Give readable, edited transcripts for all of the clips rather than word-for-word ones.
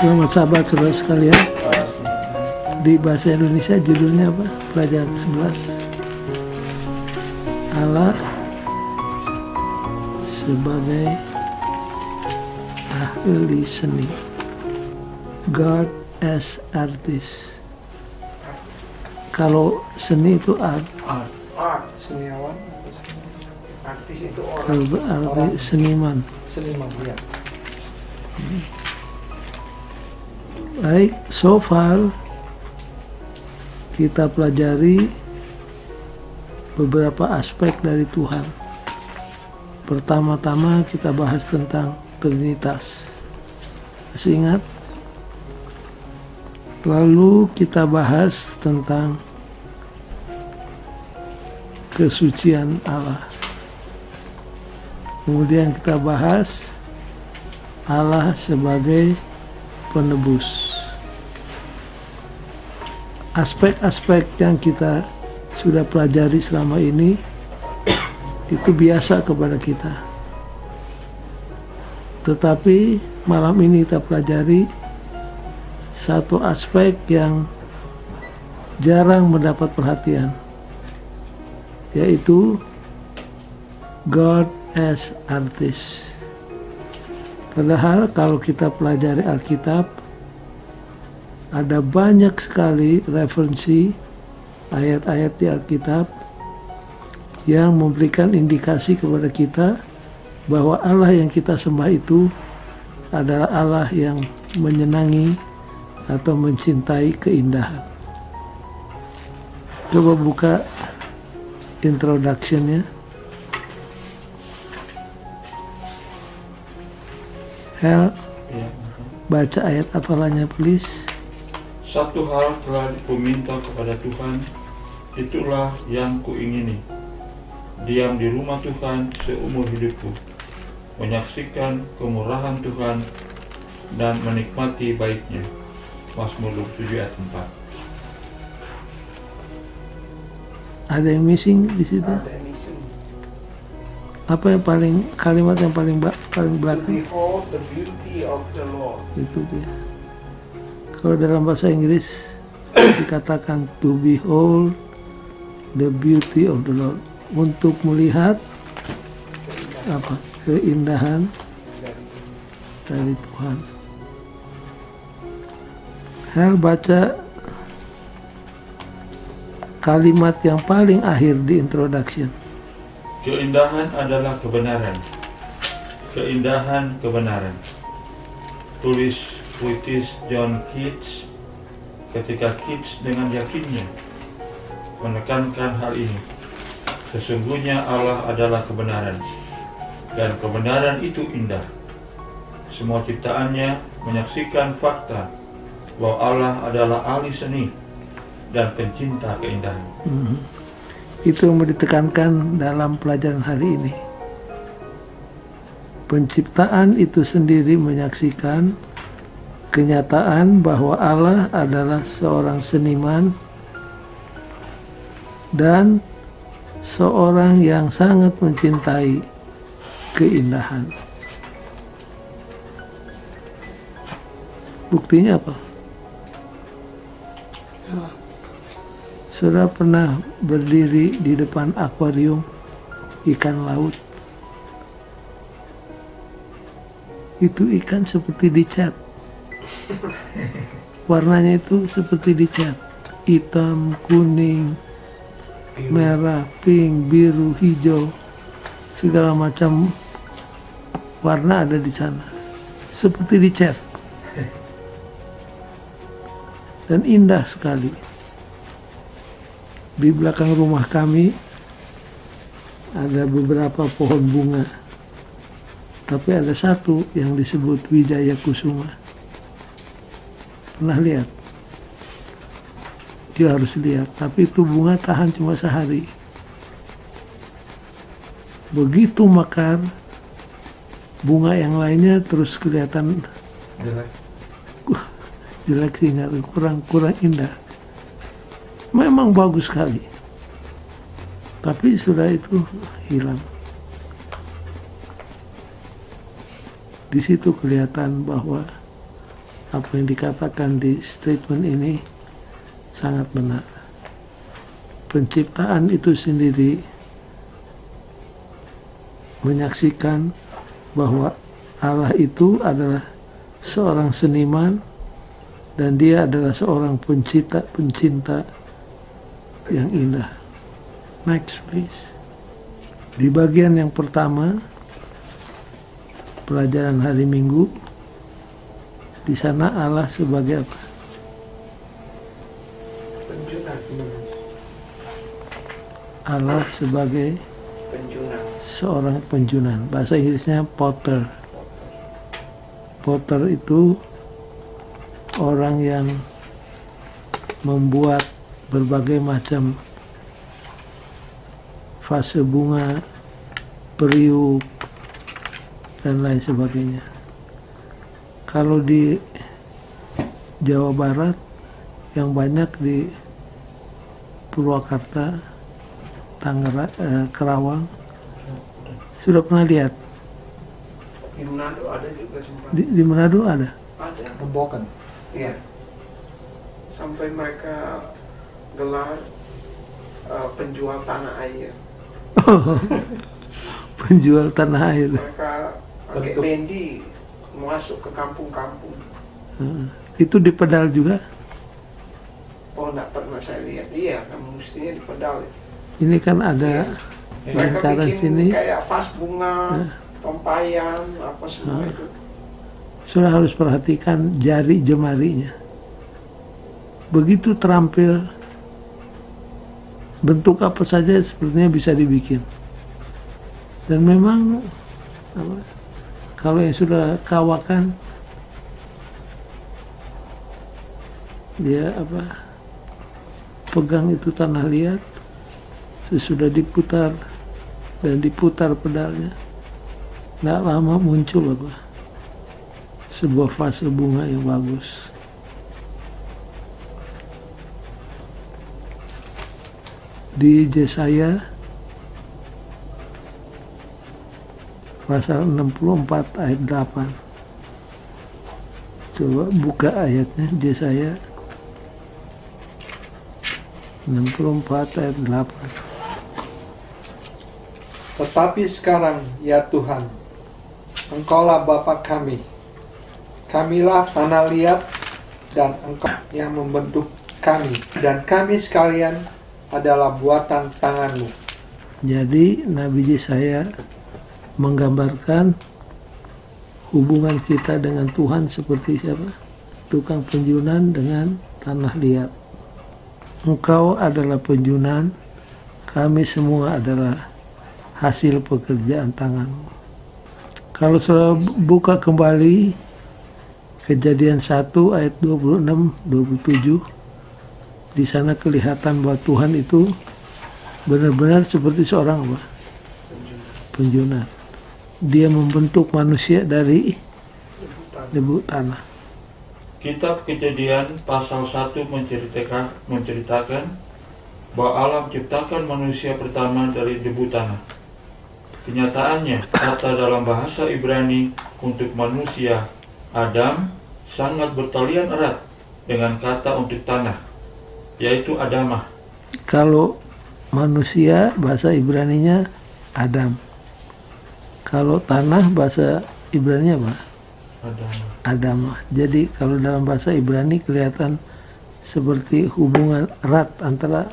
Selamat sahabat saudara sekalian. Di bahasa Indonesia judulnya apa? Pelajaran ke-11. Allah sebagai ahli seni. God as artist. Kalau seni itu art. Art, seniawan. Artis itu orang. Kalau berarti seniman. Seniman, ya. Baik, so far kita pelajari beberapa aspek dari Tuhan. Pertama-tama kita bahas tentang Trinitas. Masih ingat? Lalu kita bahas tentang kesucian Allah. Kemudian kita bahas Allah sebagai penebus. Aspek-aspek yang kita sudah pelajari selama ini itu biasa kepada kita. Tetapi malam ini kita pelajari satu aspek yang jarang mendapat perhatian, yaitu God as artist. Padahal kalau kita pelajari Alkitab, ada banyak sekali referensi ayat-ayat di Alkitab yang memberikan indikasi kepada kita bahwa Allah yang kita sembah itu adalah Allah yang menyenangi atau mencintai keindahan. Coba buka introduction-nya. Hel, baca ayat hafalannya please. Satu hal telah kuminta kepada Tuhan, itulah yang kuingini, diam di rumah Tuhan seumur hidupku, menyaksikan kemurahan Tuhan dan menikmati baiknya. Mazmur 7 ayat 4. Ada yang missing di situ? Ada yang missing. Apa yang kalimat yang paling To belakang? behold the beauty of the Lord. Itu dia. Kalau dalam bahasa Inggris dikatakan to behold the beauty of the Lord, untuk melihat apa? Keindahan dari Tuhan. Hal baca kalimat yang paling akhir di introduction. Keindahan adalah kebenaran. Keindahan kebenaran. Tulis puitis John Keats ketika Keats dengan yakinnya menekankan hal ini. Sesungguhnya Allah adalah kebenaran, dan kebenaran itu indah. Semua ciptaannya menyaksikan fakta bahwa Allah adalah ahli seni dan pencinta keindahan. Itu yang mau ditekankan dalam pelajaran hari ini. Penciptaan itu sendiri menyaksikan kenyataan bahwa Allah adalah seorang seniman dan seorang yang sangat mencintai keindahan. Buktinya apa? Saudara pernah berdiri di depan akuarium ikan laut? Itu ikan seperti dicat. Warnanya itu seperti dicat. Hitam, kuning, merah, pink, biru, hijau. Segala macam warna ada di sana. Seperti dicat. Dan indah sekali. Di belakang rumah kami ada beberapa pohon bunga, tapi ada satu yang disebut Wijaya Kusuma. Pernah lihat? Dia harus lihat, tapi itu bunga tahan cuma sehari. Begitu mekar, bunga yang lainnya terus kelihatan jelek sih, kurang indah. Memang bagus sekali, tapi sudah itu hilang. Di situ kelihatan bahwa apa yang dikatakan di statement ini sangat benar. Penciptaan itu sendiri menyaksikan bahwa Allah itu adalah seorang seniman dan dia adalah seorang pencinta yang indah. Next please. Di bagian yang pertama, pelajaran hari Minggu, di sana Allah sebagai apa? Penjunan. Allah sebagai Penjunan. seorang penjunan. Bahasa Inggrisnya potter. Potter itu orang yang membuat berbagai macam fase bunga, periuk, dan lain sebagainya. Kalau di Jawa Barat, yang banyak di Purwakarta, Tangerang, Kerawang, sudah pernah lihat? Di Manado ada juga sempat. Di Manado ada? Ada. Gembokan. Iya. Sampai mereka gelar penjual tanah air. Penjual tanah air. Mereka pakai Bentuk. bendi masuk ke kampung-kampung. Itu di pedal juga. Oh, enggak pernah saya lihat. Iya, kan mestinya di pedal. Ini kan ada Mereka lantaran bikin sini. kayak vas bunga, tompayan, apa semua itu. Sudah harus perhatikan jari jemarinya. Begitu terampil, bentuk apa saja sepertinya bisa dibikin. Dan memang kalau yang sudah kawakan, dia pegang itu tanah liat, sesudah diputar dan diputar pedalnya, tidak lama muncul sebuah fase bunga yang bagus. Di Yesaya pasal 64 ayat 8. Coba buka ayatnya, Yesaya 64 ayat 8. Tetapi sekarang, ya Tuhan, Engkaulah Bapa kami. Kamilah tanah liat, dan Engkau yang membentuk kami. Dan kami sekalian adalah buatan tangan-Mu. Jadi Nabi Yesaya menggambarkan hubungan kita dengan Tuhan seperti siapa? Tukang penjunan dengan tanah liat. Engkau adalah penjunan, kami semua adalah hasil pekerjaan tangan-Mu. Kalau sudah buka kembali Kejadian 1 ayat 26-27, di sana kelihatan bahwa Tuhan itu benar-benar seperti seorang penjunan. Dia membentuk manusia dari debu tanah. Kitab Kejadian pasal 1 menceritakan bahwa Allah menciptakan manusia pertama dari debu tanah. Kenyataannya, kata dalam bahasa Ibrani untuk manusia Adam sangat bertalian erat dengan kata untuk tanah, yaitu Adamah. Kalau manusia bahasa Ibraninya Adam. Kalau tanah bahasa Ibraninya apa? Adamah. Jadi kalau dalam bahasa Ibrani kelihatan seperti hubungan erat antara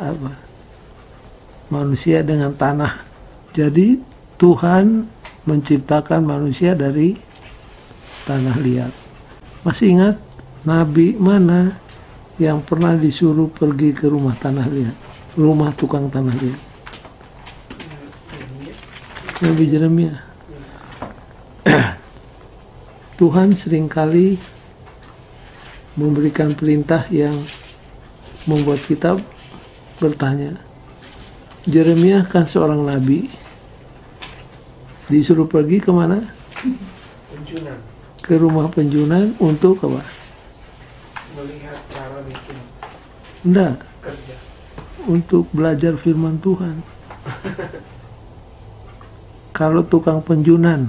manusia dengan tanah. Jadi Tuhan menciptakan manusia dari tanah liat. Masih ingat Nabi mana yang pernah disuruh pergi ke rumah tanah liat? Rumah tukang tanah liat. Nabi Yeremia. Tuhan seringkali memberikan perintah yang membuat kita bertanya. Yeremia kan seorang nabi, disuruh pergi kemana? Penjunan. Ke rumah penjunan untuk apa? Melihat cara bikin Enggak, kerja. untuk belajar firman Tuhan. Kalau tukang penjunan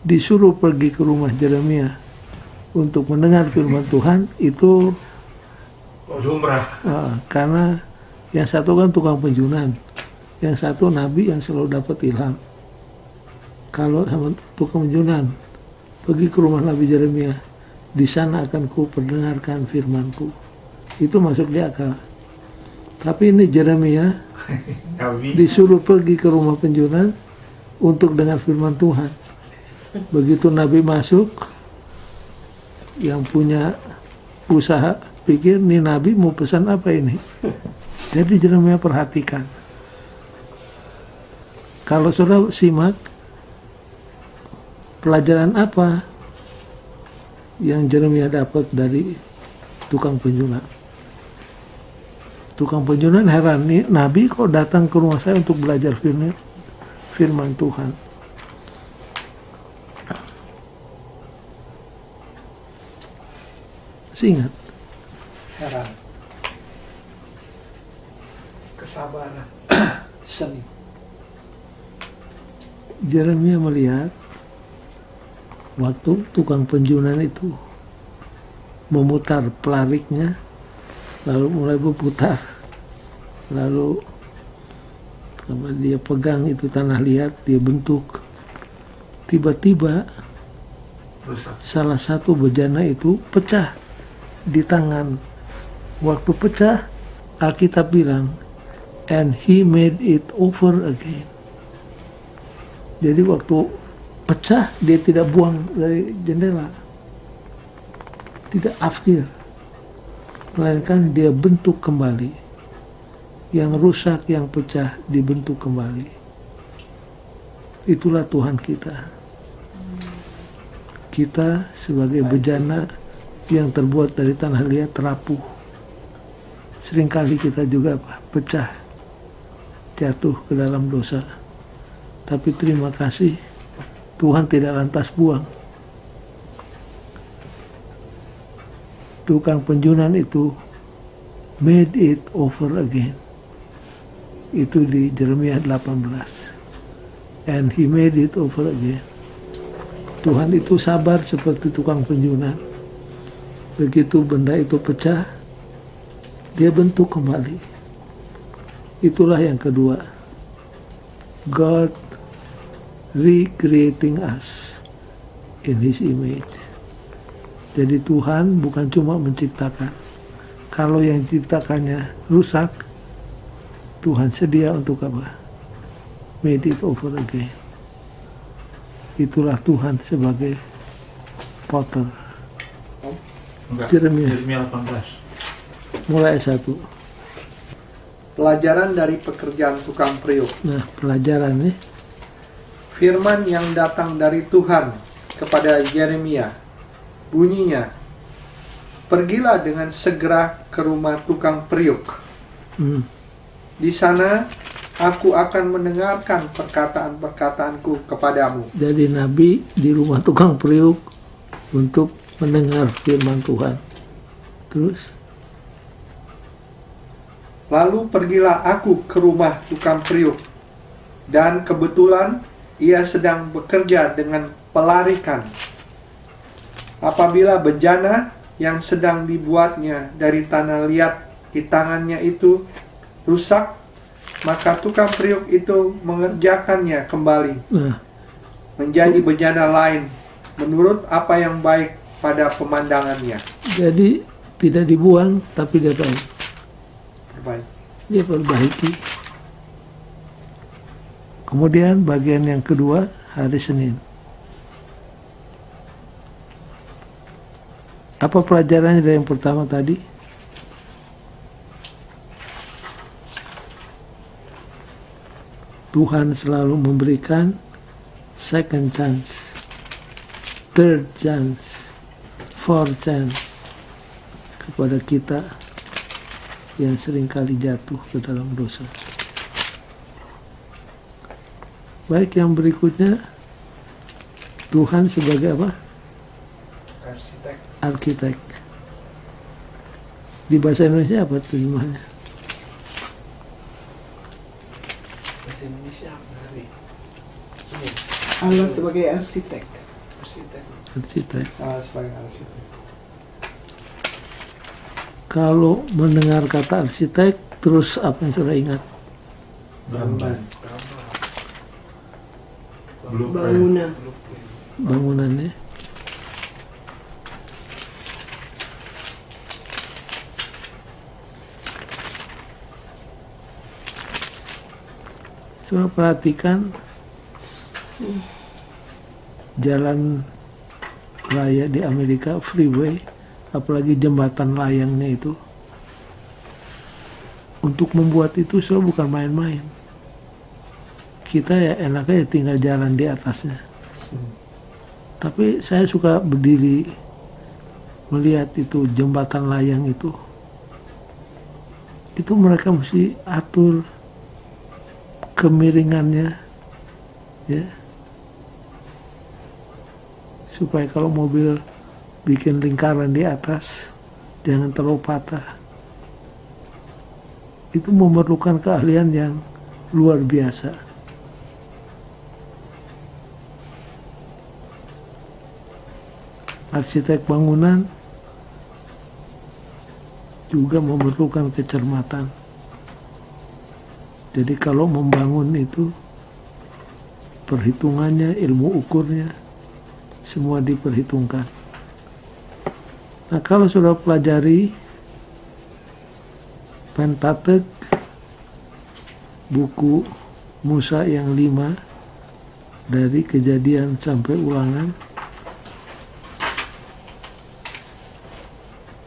disuruh pergi ke rumah Yeremia untuk mendengar firman Tuhan itu Lumrah. karena yang satu kan tukang penjunan, yang satu nabi yang selalu dapat ilham. Kalau sama tukang penjunan pergi ke rumah Nabi Yeremia, di sana akan ku perdengarkan firmanku, itu masuk di akal. Tapi ini Yeremia disuruh pergi ke rumah penjunan untuk dengar firman Tuhan. Begitu Nabi masuk, yang punya usaha pikir nih Nabi mau pesan apa ini. Jadi Yeremia perhatikan. Kalau saudara simak, pelajaran apa yang Yeremia dapat dari tukang penjunan? Tukang penjunan heran, nih Nabi kok datang ke rumah saya untuk belajar firman Tuhan. Ingat, Heran. Kesabaran. Seni. Yeremia melihat waktu tukang penjunan itu memutar pelariknya, lalu mulai berputar, lalu dia pegang itu tanah liat, dia bentuk, tiba-tiba salah satu bejana itu pecah di tangan. Waktu pecah, Alkitab bilang, and he made it over again. Jadi waktu pecah, dia tidak buang dari jendela, tidak afkir, melainkan dia bentuk kembali. Yang rusak, yang pecah, dibentuk kembali. Itulah Tuhan kita. Kita sebagai bejana yang terbuat dari tanah liat rapuh. Seringkali kita juga pecah, jatuh ke dalam dosa. Tapi terima kasih, Tuhan tidak lantas buang. Tukang penjunan itu made it over again. Itu di Yeremia 18. And he made it over again. Tuhan itu sabar seperti tukang penjunan. Begitu benda itu pecah, dia bentuk kembali. Itulah yang kedua. God recreating us in His image. Jadi Tuhan bukan cuma menciptakan. Kalau yang diciptakannya rusak, Tuhan sedia untuk apa? Made it over again. Itulah Tuhan sebagai potter. Yeremia 18. mulai 1. Pelajaran dari pekerjaan tukang periuk. Nah, pelajaran nih. Firman yang datang dari Tuhan kepada Yeremia, bunyinya, pergilah dengan segera ke rumah tukang periuk. Di sana aku akan mendengarkan perkataan-perkataanku kepadamu. Jadi Nabi di rumah tukang periuk untuk mendengar firman Tuhan. Terus? Lalu pergilah aku ke rumah tukang periuk, dan kebetulan ia sedang bekerja dengan pelarikan. Apabila bejana yang sedang dibuatnya dari tanah liat di tangannya itu rusak, maka tukang periuk itu mengerjakannya kembali menjadi bejana lain menurut apa yang baik pada pemandangannya. Jadi tidak dibuang, tapi dia perbaiki. Kemudian bagian yang kedua, hari Senin. Apa pelajarannya dari yang pertama tadi? Tuhan selalu memberikan second chance, third chance, fourth chance kepada kita yang seringkali jatuh ke dalam dosa. Baik, yang berikutnya, Tuhan sebagai apa? Arsitek. Di bahasa Indonesia apa terjemahannya? Bahasa Indonesia apa? Allah sebagai arsitek. arsitek. arsitek. Sebagai arsitek. Kalau mendengar kata arsitek, terus apa yang sudah ingat? Gambar. Bangunan. Bangunannya. Sudah perhatikan jalan raya di Amerika, freeway, apalagi jembatan layangnya itu. Untuk membuat itu sudah bukan main-main. Kita ya enaknya tinggal jalan di atasnya. Tapi saya suka berdiri melihat itu jembatan layang itu. Itu mereka mesti atur kemiringannya, ya, supaya kalau mobil bikin lingkaran di atas jangan terlalu patah. Itu memerlukan keahlian yang luar biasa. Arsitek bangunan juga memerlukan kecermatan. Jadi kalau membangun itu perhitungannya, ilmu ukurnya semua diperhitungkan. Nah, kalau sudah pelajari Pentateuch, buku Musa yang 5 dari Kejadian sampai Ulangan,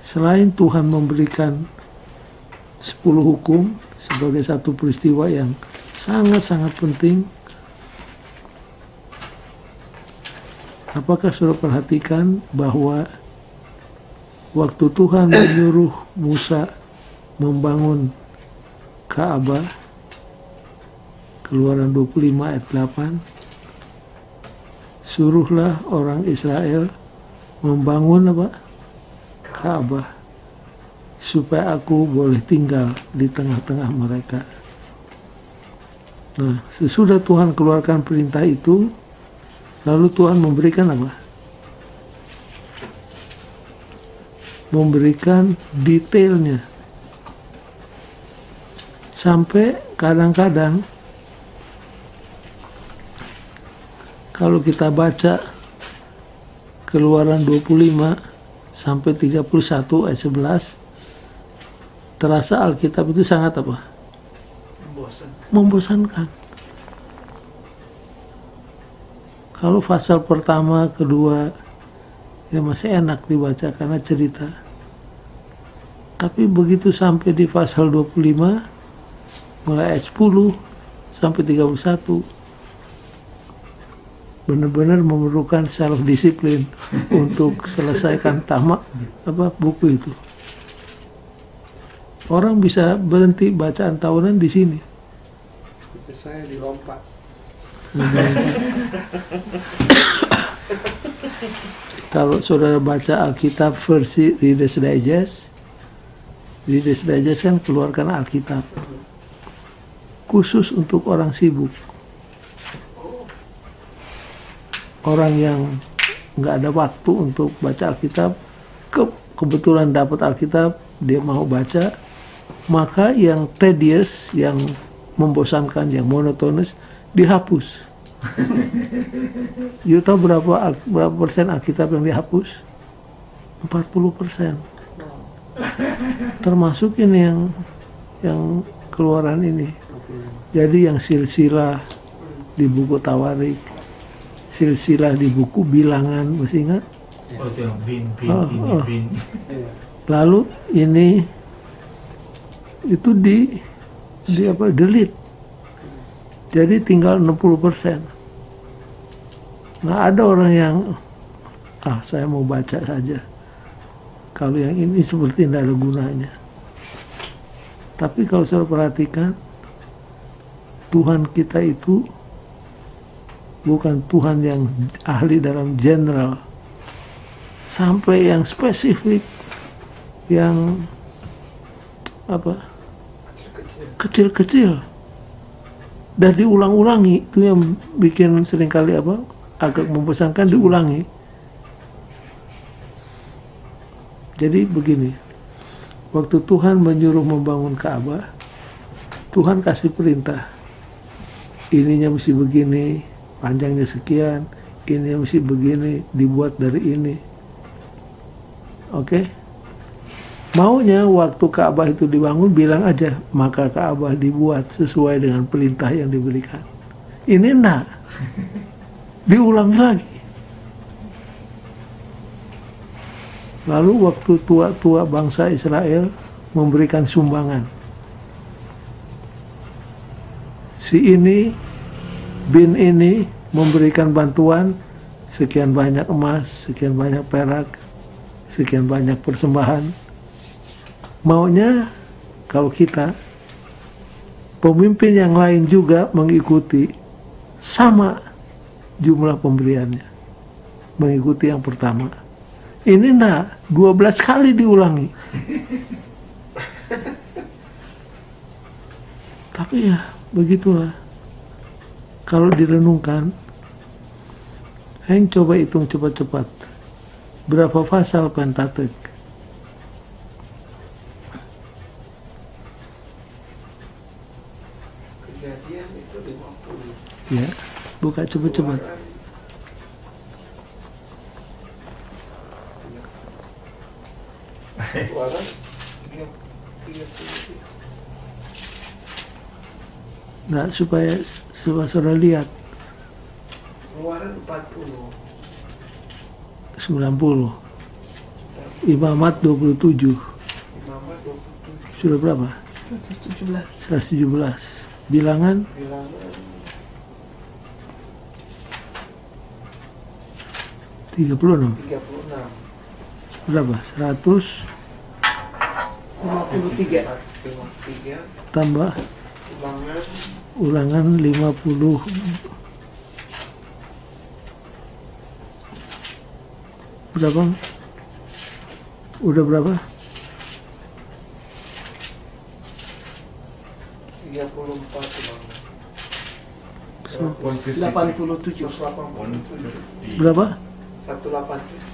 selain Tuhan memberikan 10 hukum sebagai satu peristiwa yang sangat-sangat penting, apakah sudah perhatikan bahwa waktu Tuhan menyuruh Musa membangun Ka'bah, Keluaran 25 ayat 8, suruhlah orang Israel membangun apa? Ka'bah, supaya aku boleh tinggal di tengah-tengah mereka. Nah, sesudah Tuhan keluarkan perintah itu, lalu Tuhan memberikan apa? Memberikan detailnya. Sampai kadang-kadang kalau kita baca Keluaran 25 sampai 31 ayat 11, terasa Alkitab itu sangat apa? Membosankan. Kalau pasal pertama, kedua ya masih enak dibaca karena cerita. Tapi begitu sampai di pasal 25, mulai ayat 10 sampai 31, benar-benar memerlukan self disiplin untuk selesaikan tamat buku itu. Orang bisa berhenti bacaan tahunan di sini. Saya dilompat. Kalau saudara baca Alkitab versi Reader's Digest, Reader's Digest kan keluarkan Alkitab khusus untuk orang sibuk, orang yang nggak ada waktu untuk baca Alkitab, kebetulan dapat Alkitab, dia mau baca, maka yang tedious, yang membosankan, yang monotonous dihapus. You tahu berapa persen Alkitab yang dihapus? 40%. Termasuk ini yang keluaran ini. Jadi yang silsilah di buku Tawarik, silsilah di buku Bilangan, masih ingat? Oh, itu yang bin. Lalu ini itu delete. Jadi tinggal 60%. Nah, ada orang yang saya mau baca saja. Kalau yang ini seperti tidak ada gunanya. Tapi kalau saya perhatikan, Tuhan kita itu bukan Tuhan yang ahli dalam general, sampai yang spesifik, yang kecil-kecil dan diulang-ulangi. Itu yang bikin seringkali agak membosankan diulangi. Jadi begini, waktu Tuhan menyuruh membangun Ka'bah, Tuhan kasih perintah, ininya mesti begini, panjangnya sekian, ini mesti begini, dibuat dari ini. Oke? Maunya waktu Ka'bah itu dibangun, bilang aja, maka Ka'bah dibuat sesuai dengan perintah yang diberikan. Ini enggak, diulangi lagi. Lalu waktu tua-tua bangsa Israel memberikan sumbangan, si ini, bin ini memberikan bantuan sekian banyak emas, sekian banyak perak, sekian banyak persembahan. Maunya kalau kita, pemimpin yang lain juga mengikuti sama jumlah pemberiannya, mengikuti yang pertama. Ini enggak, 12 kali diulangi. Tapi ya, begitulah. Kalau direnungkan, Heng coba hitung cepat-cepat. Berapa pasal Pentateuch? Kejadian itu 50. Ya, buka cepat-cepat. Keluaran 30. Nah, supaya saudara lihat, Keluaran 40. 90. Imamat 27. Imamat 27. Sudah berapa? 117. 117. Bilangan Bilangan 36. 36. Berapa? 100 53. tambah Ulangan ulangan 50. Berapa? Udah berapa? 34 So, 87. 187. berapa? 187.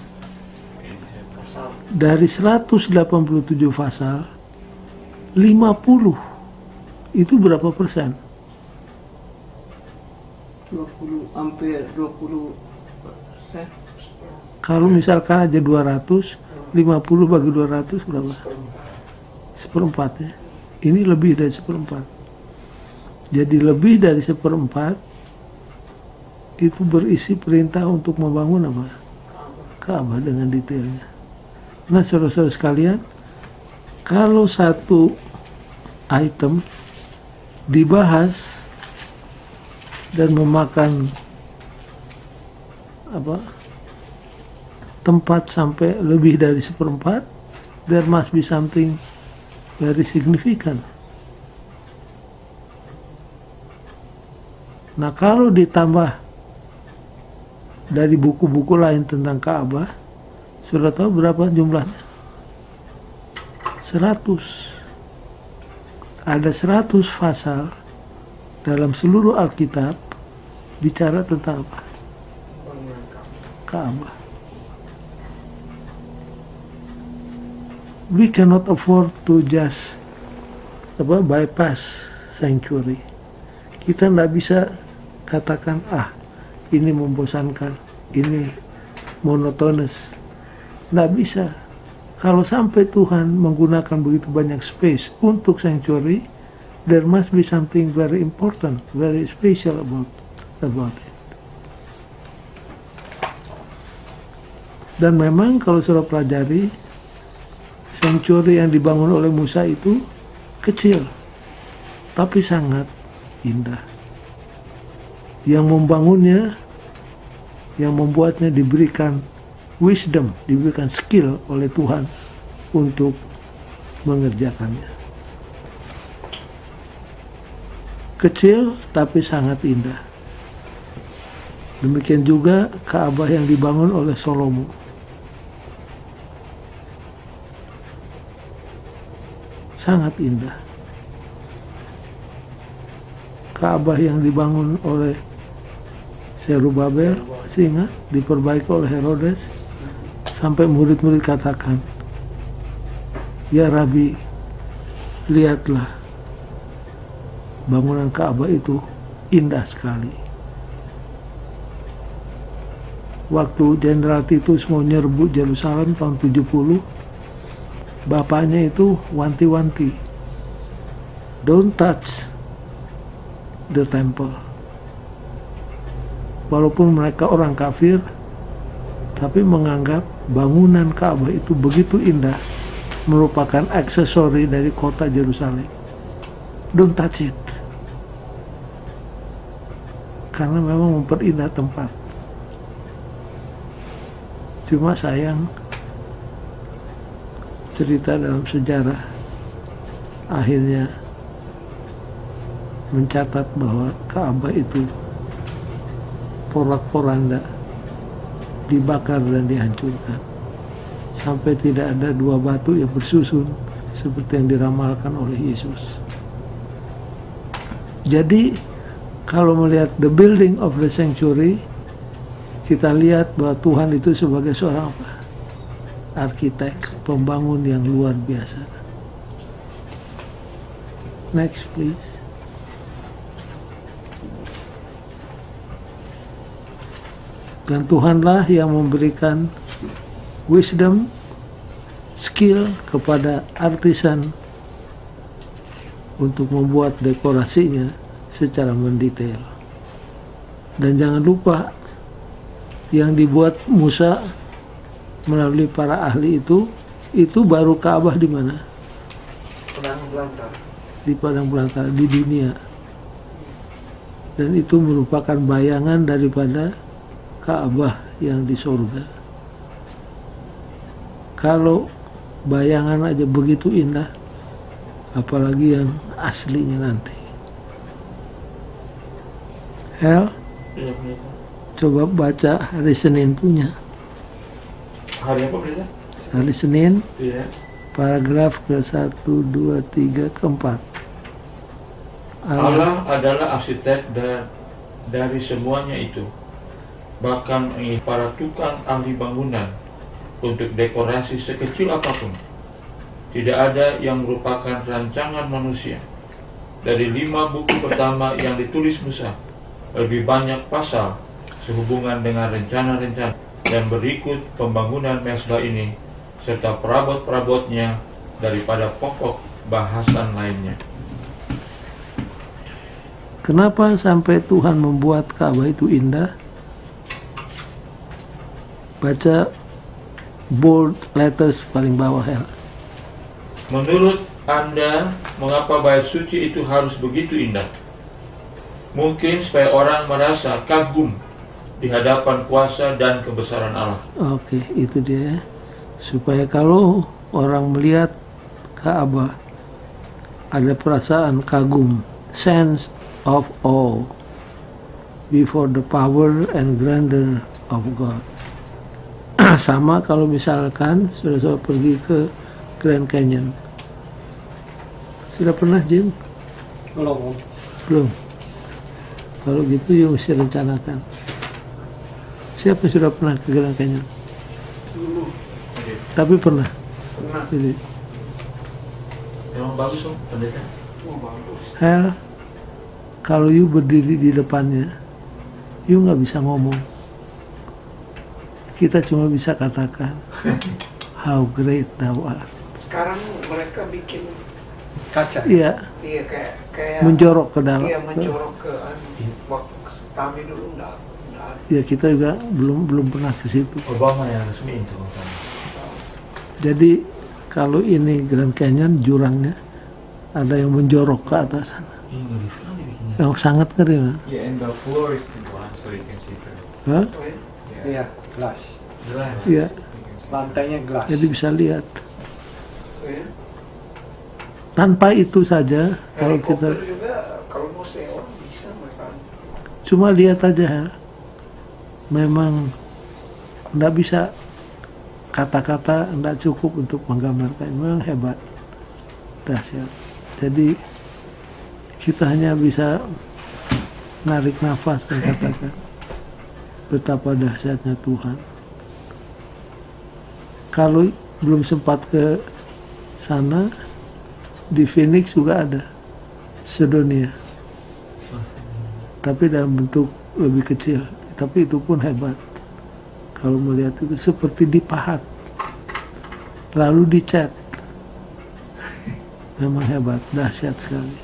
Pasal. Dari 187 pasal, 50 itu berapa persen? 20, hampir 20%. Kalau misalkan aja 200, 50 bagi 200 berapa? Seperempat ya. Ini lebih dari seperempat. Jadi lebih dari seperempat itu berisi perintah untuk membangun apa? Ka'bah dengan detailnya. Nah, saudara-saudara sekalian, kalau satu item dibahas dan memakan tempat sampai lebih dari seperempat, there must be something very significant. Nah, kalau ditambah dari buku-buku lain tentang Ka'bah, sudah tahu berapa jumlahnya? 100. Ada 100 pasal dalam seluruh Alkitab bicara tentang apa? Ka'bah. We cannot afford to just bypass sanctuary. Kita tidak bisa katakan, ini membosankan, ini monotonous. Tidak bisa. Kalau sampai Tuhan menggunakan begitu banyak space untuk sanctuary, there must be something very important, very special about it. Dan memang kalau saudara pelajari, sanctuary yang dibangun oleh Musa itu kecil, tapi sangat indah. Yang membangunnya, yang membuatnya diberikan wisdom, diberikan skill oleh Tuhan untuk mengerjakannya. Kecil tapi sangat indah. Demikian juga Ka'bah yang dibangun oleh Salomo. Sangat indah. Ka'bah yang dibangun oleh Zerubabel, masih ingat, diperbaiki oleh Herodes, sampai murid-murid katakan, "Ya Rabi, lihatlah, bangunan Ka'bah itu indah sekali." Waktu Jenderal Titus mau nyerbu Yerusalem tahun 70, bapaknya itu wanti-wanti, "Don't touch the temple." Walaupun mereka orang kafir, tapi menganggap bangunan Ka'bah itu begitu indah, merupakan aksesori dari kota Yerusalem. Don't touch it. Karena memang memperindah tempat. Cuma sayang, cerita dalam sejarah akhirnya mencatat bahwa Ka'bah itu porak-poranda, dibakar dan dihancurkan, sampai tidak ada dua batu yang bersusun seperti yang diramalkan oleh Yesus. Jadi kalau melihat the building of the sanctuary, kita lihat bahwa Tuhan itu sebagai seorang apa? Arsitek, pembangun yang luar biasa. Next please. Dan Tuhanlah yang memberikan wisdom, skill kepada artisan untuk membuat dekorasinya secara mendetail. Dan jangan lupa, yang dibuat Musa melalui para ahli itu baru Ka'bah di mana? Padang belantara. Di padang belantara, di dunia. Dan itu merupakan bayangan daripada Ka'bah yang di surga. Kalau bayangan aja begitu indah, apalagi yang aslinya nanti. Hel, coba baca hari Senin punya. Hari apa berita? Hari Senin, Iya. paragraf ke 1, 2, 3, ke 4. Allah adalah arsitek dari semuanya itu. Bahkan para tukang ahli bangunan untuk dekorasi sekecil apapun. Tidak ada yang merupakan rancangan manusia. Dari 5 buku pertama yang ditulis Musa, lebih banyak pasal sehubungan dengan rencana-rencana dan berikut pembangunan mezbah ini serta perabot-perabotnya daripada pokok bahasan lainnya. Kenapa sampai Tuhan membuat Ka'bah itu indah? Baca bold letters paling bawah ya. Menurut Anda, mengapa bait suci itu harus begitu indah? Mungkin supaya orang merasa kagum di hadapan kuasa dan kebesaran Allah. Oke, itu dia. Supaya kalau orang melihat Ka'bah, ada perasaan kagum, sense of awe before the power and grandeur of God. Sama kalau misalkan sudah pergi ke Grand Canyon. Sudah pernah, Jim? Belum. Belum. Kalau gitu you mesti rencanakan. Siapa yang sudah pernah ke Grand Canyon? Dulu Tapi pernah. pernah. Jadi, Emang bagus dong, pendeta. Oh, bagus. Hel, kalau you berdiri di depannya, you nggak bisa ngomong. Kita cuma bisa katakan, how great thou art. Sekarang mereka bikin Kaca. Iya, iya kayak menjorok ke dalam. iya menjorok ke waktu kami dulu enggak ada. Ya kita juga belum pernah ke situ. Obama yang resmi itu. Jadi kalau ini Grand Canyon jurangnya ada yang menjorok ke atas sana. Ini ngeri sekali bikinnya. Yang sangat keren. Kan? Yeah, and the floor is glass, so you can see through. Hah? Oh, ya? Iya, gelas. Jelas. Iya, You can see. Lantainya gelas. jadi bisa lihat. Oh, ya? Tanpa itu saja, kalau kita Helikopter juga kalau mau sewa bisa mereka. cuma lihat aja, ya. Memang nggak bisa kata-kata, nggak cukup untuk menggambarkan. Memang hebat, dahsyat. Jadi kita hanya bisa narik nafas dan katakan betapa dahsyatnya Tuhan. Kalau belum sempat ke sana, di Phoenix juga ada Sedonia, tapi dalam bentuk lebih kecil, tapi itu pun hebat. Kalau melihat itu seperti dipahat lalu dicat, memang hebat, dahsyat sekali.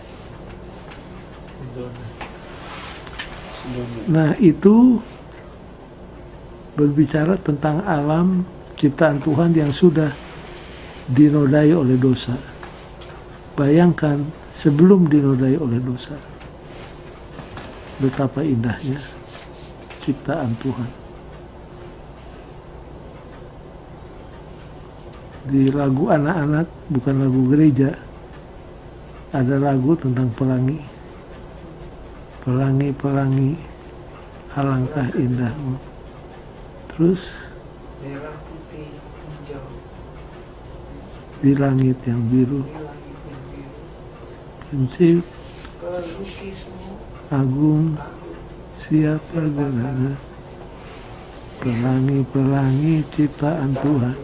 Nah, itu berbicara tentang alam ciptaan Tuhan yang sudah dinodai oleh dosa. Bayangkan sebelum dinodai oleh dosa, betapa indahnya ciptaan Tuhan. Di lagu anak-anak, bukan lagu gereja, ada lagu tentang pelangi. Pelangi, pelangi, alangkah indahmu. Terus merah putih hijau di langit yang biru, di langit yang biru, prinsip pelukismu agung, aku siapa gerana. Pelangi, pelangi ciptaan Tuhan.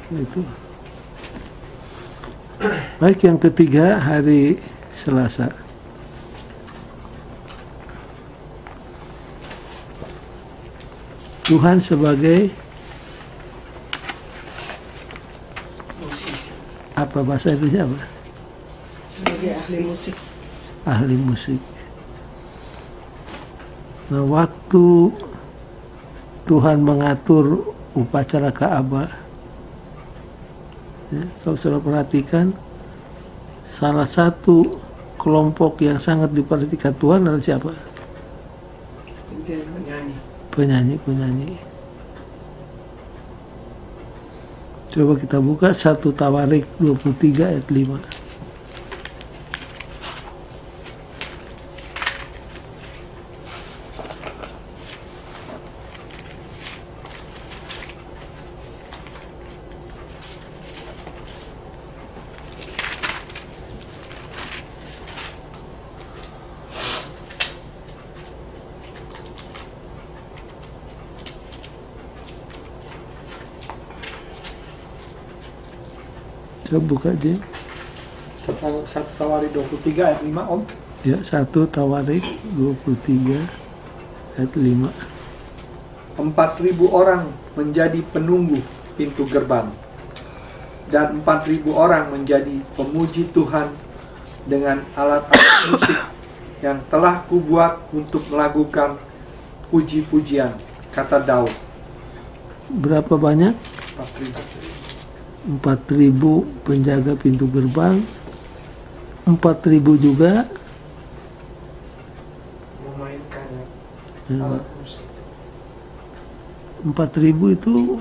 Itu. Baik, yang ketiga, hari Selasa. Tuhan sebagai musik, apa, bahasa Indonesia apa? sebagai ahli musik. Ahli musik. Nah, waktu Tuhan mengatur upacara Ka'bah, ya, kalau saudara perhatikan, salah satu kelompok yang sangat diperhatikan Tuhan adalah siapa? Penyanyi. Penyanyi-penyanyi. Coba kita buka 1 Tawarik 23 ayat 5. Coba buka, Jim. 1 Tawarik 23 ayat 5, Om. Ya, 1 Tawarik 23 ayat 5. 4.000 orang menjadi penunggu pintu gerbang, dan 4.000 orang menjadi pemuji Tuhan dengan alat-alat musik yang telah kubuat untuk melakukan puji-pujian, kata Daud. Berapa banyak? 4.000. 4.000 penjaga pintu gerbang, 4.000 juga Memainkan ya, alat musik. 4.000 itu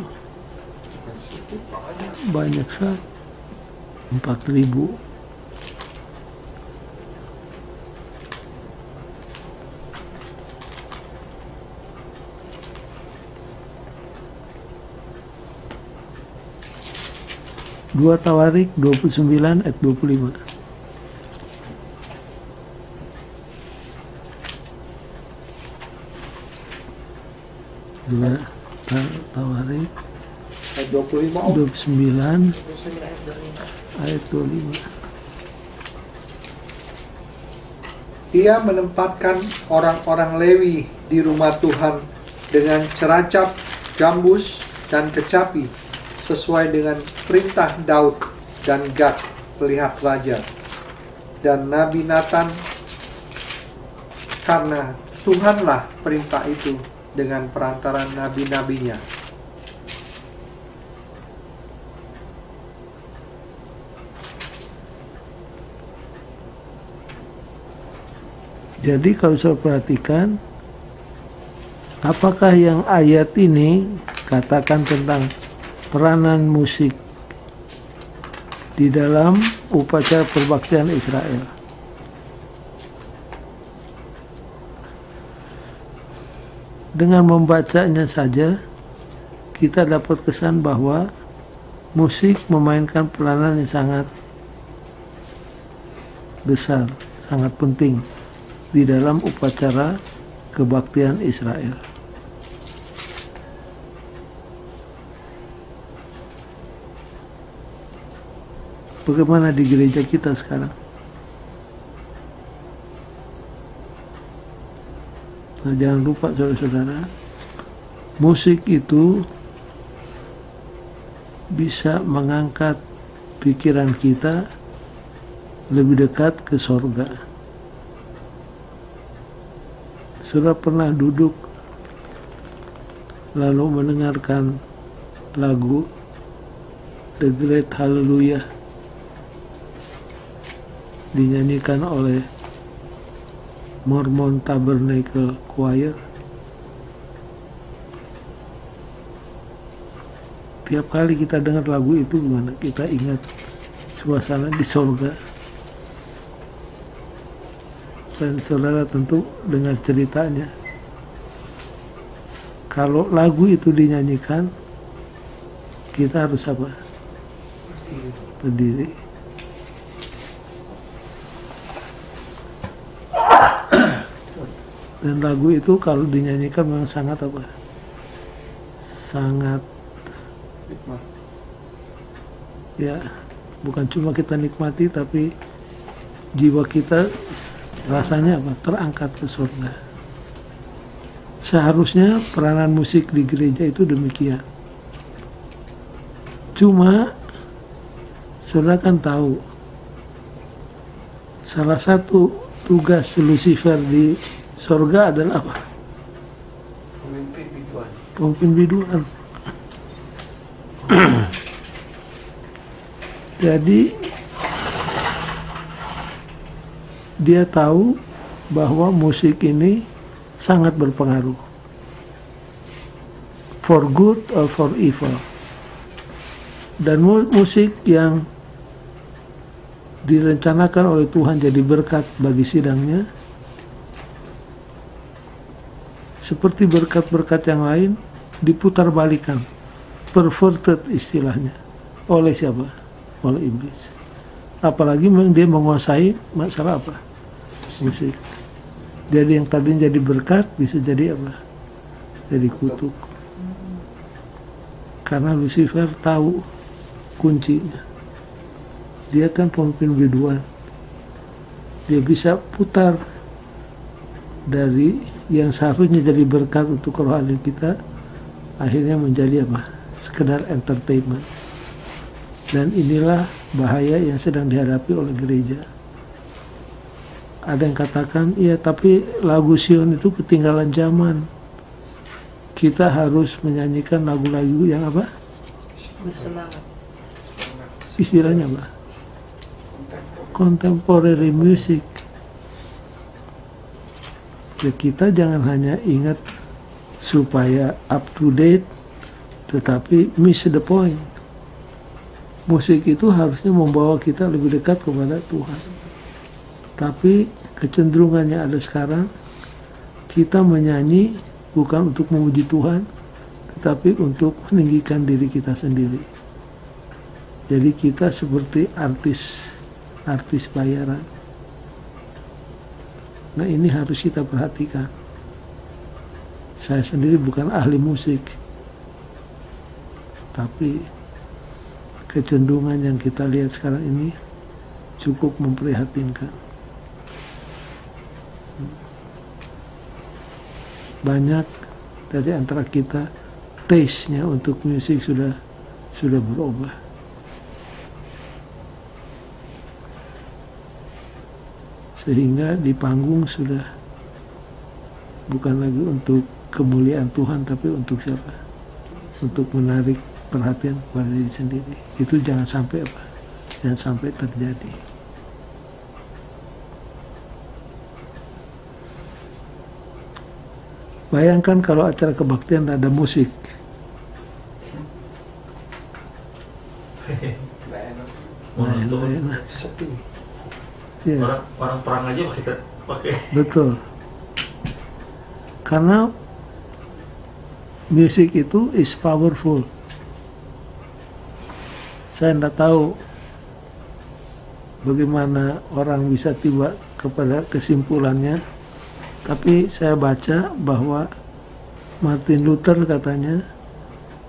banyak sekali. 4.000. Dua Tawarik 29 ayat 25. Dua Tawarik Ayat 25, Om. 29 Biasanya ayat dari ayat 25. Ia menempatkan orang-orang Lewi di rumah Tuhan dengan ceracap, gambus, dan kecapi sesuai dengan perintah Daud dan Gad, pelihat raja, dan Nabi Nathan, karena Tuhanlah perintah itu dengan perantara nabi-nabinya. Jadi kalau saya perhatikan, apakah yang ayat ini katakan tentang peranan musik di dalam upacara perbaktian Israel? Dengan membacanya saja, kita dapat kesan bahwa musik memainkan peranan yang sangat besar, sangat penting di dalam upacara kebaktian Israel. Bagaimana di gereja kita sekarang? Nah, jangan lupa saudara-saudara, musik itu bisa mengangkat pikiran kita lebih dekat ke sorga. Saudara pernah duduk lalu mendengarkan lagu The Great Hallelujah dinyanyikan oleh Mormon Tabernacle Choir? Tiap kali kita dengar lagu itu, gimana kita ingat suasana di sorga. Dan saudara tentu dengar ceritanya. Kalau lagu itu dinyanyikan, kita harus apa? Berdiri. Dan lagu itu kalau dinyanyikan memang sangat apa? Sangat Nikmat. ya, bukan cuma kita nikmati, tapi jiwa kita rasanya apa? Terangkat ke surga. Seharusnya peranan musik di gereja itu demikian. Cuma saudara kan tahu, salah satu tugas Lucifer di surga adalah apa? Pemimpin biduan. Pemimpin biduan. Jadi dia tahu bahwa musik ini sangat berpengaruh, for good or for evil. Dan musik yang direncanakan oleh Tuhan jadi berkat bagi sidangnya, seperti berkat-berkat yang lain, diputar balikan, perverted istilahnya, oleh siapa? Oleh iblis. Apalagi dia menguasai masalah apa? Musik. Jadi yang tadinya jadi berkat bisa jadi apa? Jadi kutuk. Karena Lucifer tahu kuncinya. Dia kan pemimpin biduan. Dia bisa putar dari yang seharusnya jadi berkat untuk kerohanian kita, akhirnya menjadi apa? Sekedar entertainment. Dan inilah bahaya yang sedang dihadapi oleh gereja. Ada yang katakan, iya tapi lagu Sion itu ketinggalan zaman. Kita harus menyanyikan lagu-lagu yang apa? Bersemangat. Istilahnya apa? Contemporary music. Ya, kita jangan hanya ingat supaya up to date, tetapi miss the point. Musik itu harusnya membawa kita lebih dekat kepada Tuhan. Tapi kecenderungannya ada sekarang, kita menyanyi bukan untuk memuji Tuhan, tetapi untuk meninggikan diri kita sendiri. Jadi kita seperti artis bayaran. Nah, ini harus kita perhatikan. Saya sendiri bukan ahli musik, tapi kecenderungan yang kita lihat sekarang ini cukup memprihatinkan. Banyak dari antara kita taste-nya untuk musik sudah berubah. Sehingga di panggung sudah bukan lagi untuk kemuliaan Tuhan, tapi untuk siapa? Untuk menarik perhatian kepada diri sendiri. Itu jangan sampai apa? Jangan sampai terjadi. Bayangkan kalau acara kebaktian ada musik. Nah, enak. Sepi. Ya. Orang perang aja pakai. Betul. Karena musik itu is powerful. Saya tidak tahu bagaimana orang bisa tiba kepada kesimpulannya, tapi saya baca bahwa Martin Luther katanya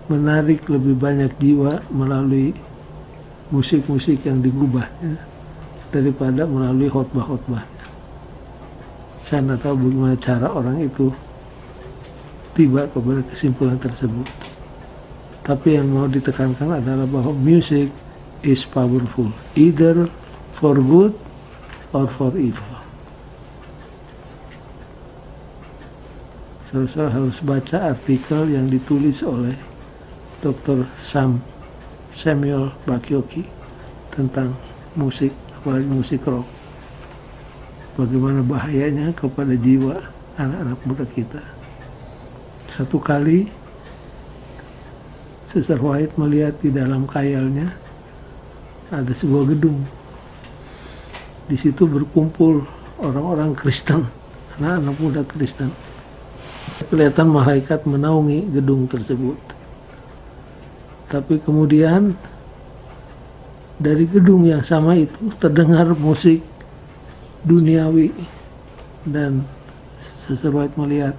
menarik lebih banyak jiwa melalui musik-musik yang digubahnya daripada melalui khotbah-khotbahnya. Saya tidak tahu bagaimana cara orang itu tiba kepada kesimpulan tersebut. Tapi yang mau ditekankan adalah bahwa music is powerful, either for good or for evil. Saudara harus baca artikel yang ditulis oleh Dr. Samuel Bakyoki tentang musik, apalagi musik rock. Bagaimana bahayanya kepada jiwa anak-anak muda kita. Satu kali Sister White melihat di dalam khayalnya ada sebuah gedung. Di situ berkumpul orang-orang Kristen, anak-anak muda Kristen. Kelihatan malaikat menaungi gedung tersebut. Tapi kemudian dari gedung yang sama itu terdengar musik duniawi, dan Sister White melihat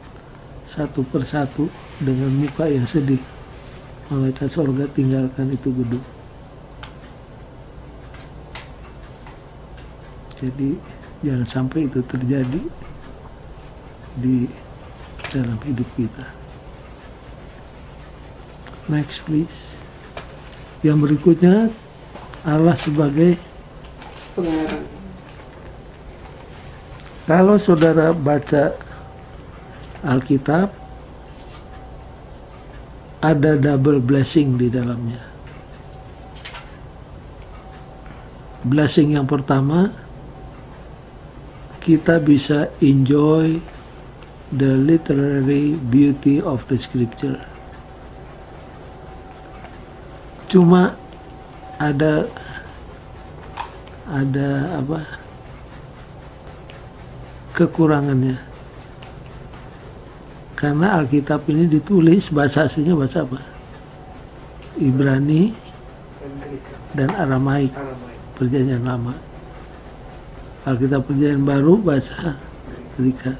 satu persatu dengan muka yang sedih. Malaikat surga tinggalkan itu gedung. Jadi jangan sampai itu terjadi di dalam hidup kita. Next please. Yang berikutnya, Allah sebagai pengarang. Kalau saudara baca Alkitab, ada double blessing di dalamnya. Blessing yang pertama, kita bisa enjoy the literary beauty of the scripture. Cuma ada kekurangannya. Karena Alkitab ini ditulis bahasa aslinya bahasa apa? Ibrani dan Aramaik, Perjanjian Lama. Alkitab Perjanjian Baru bahasa Greka.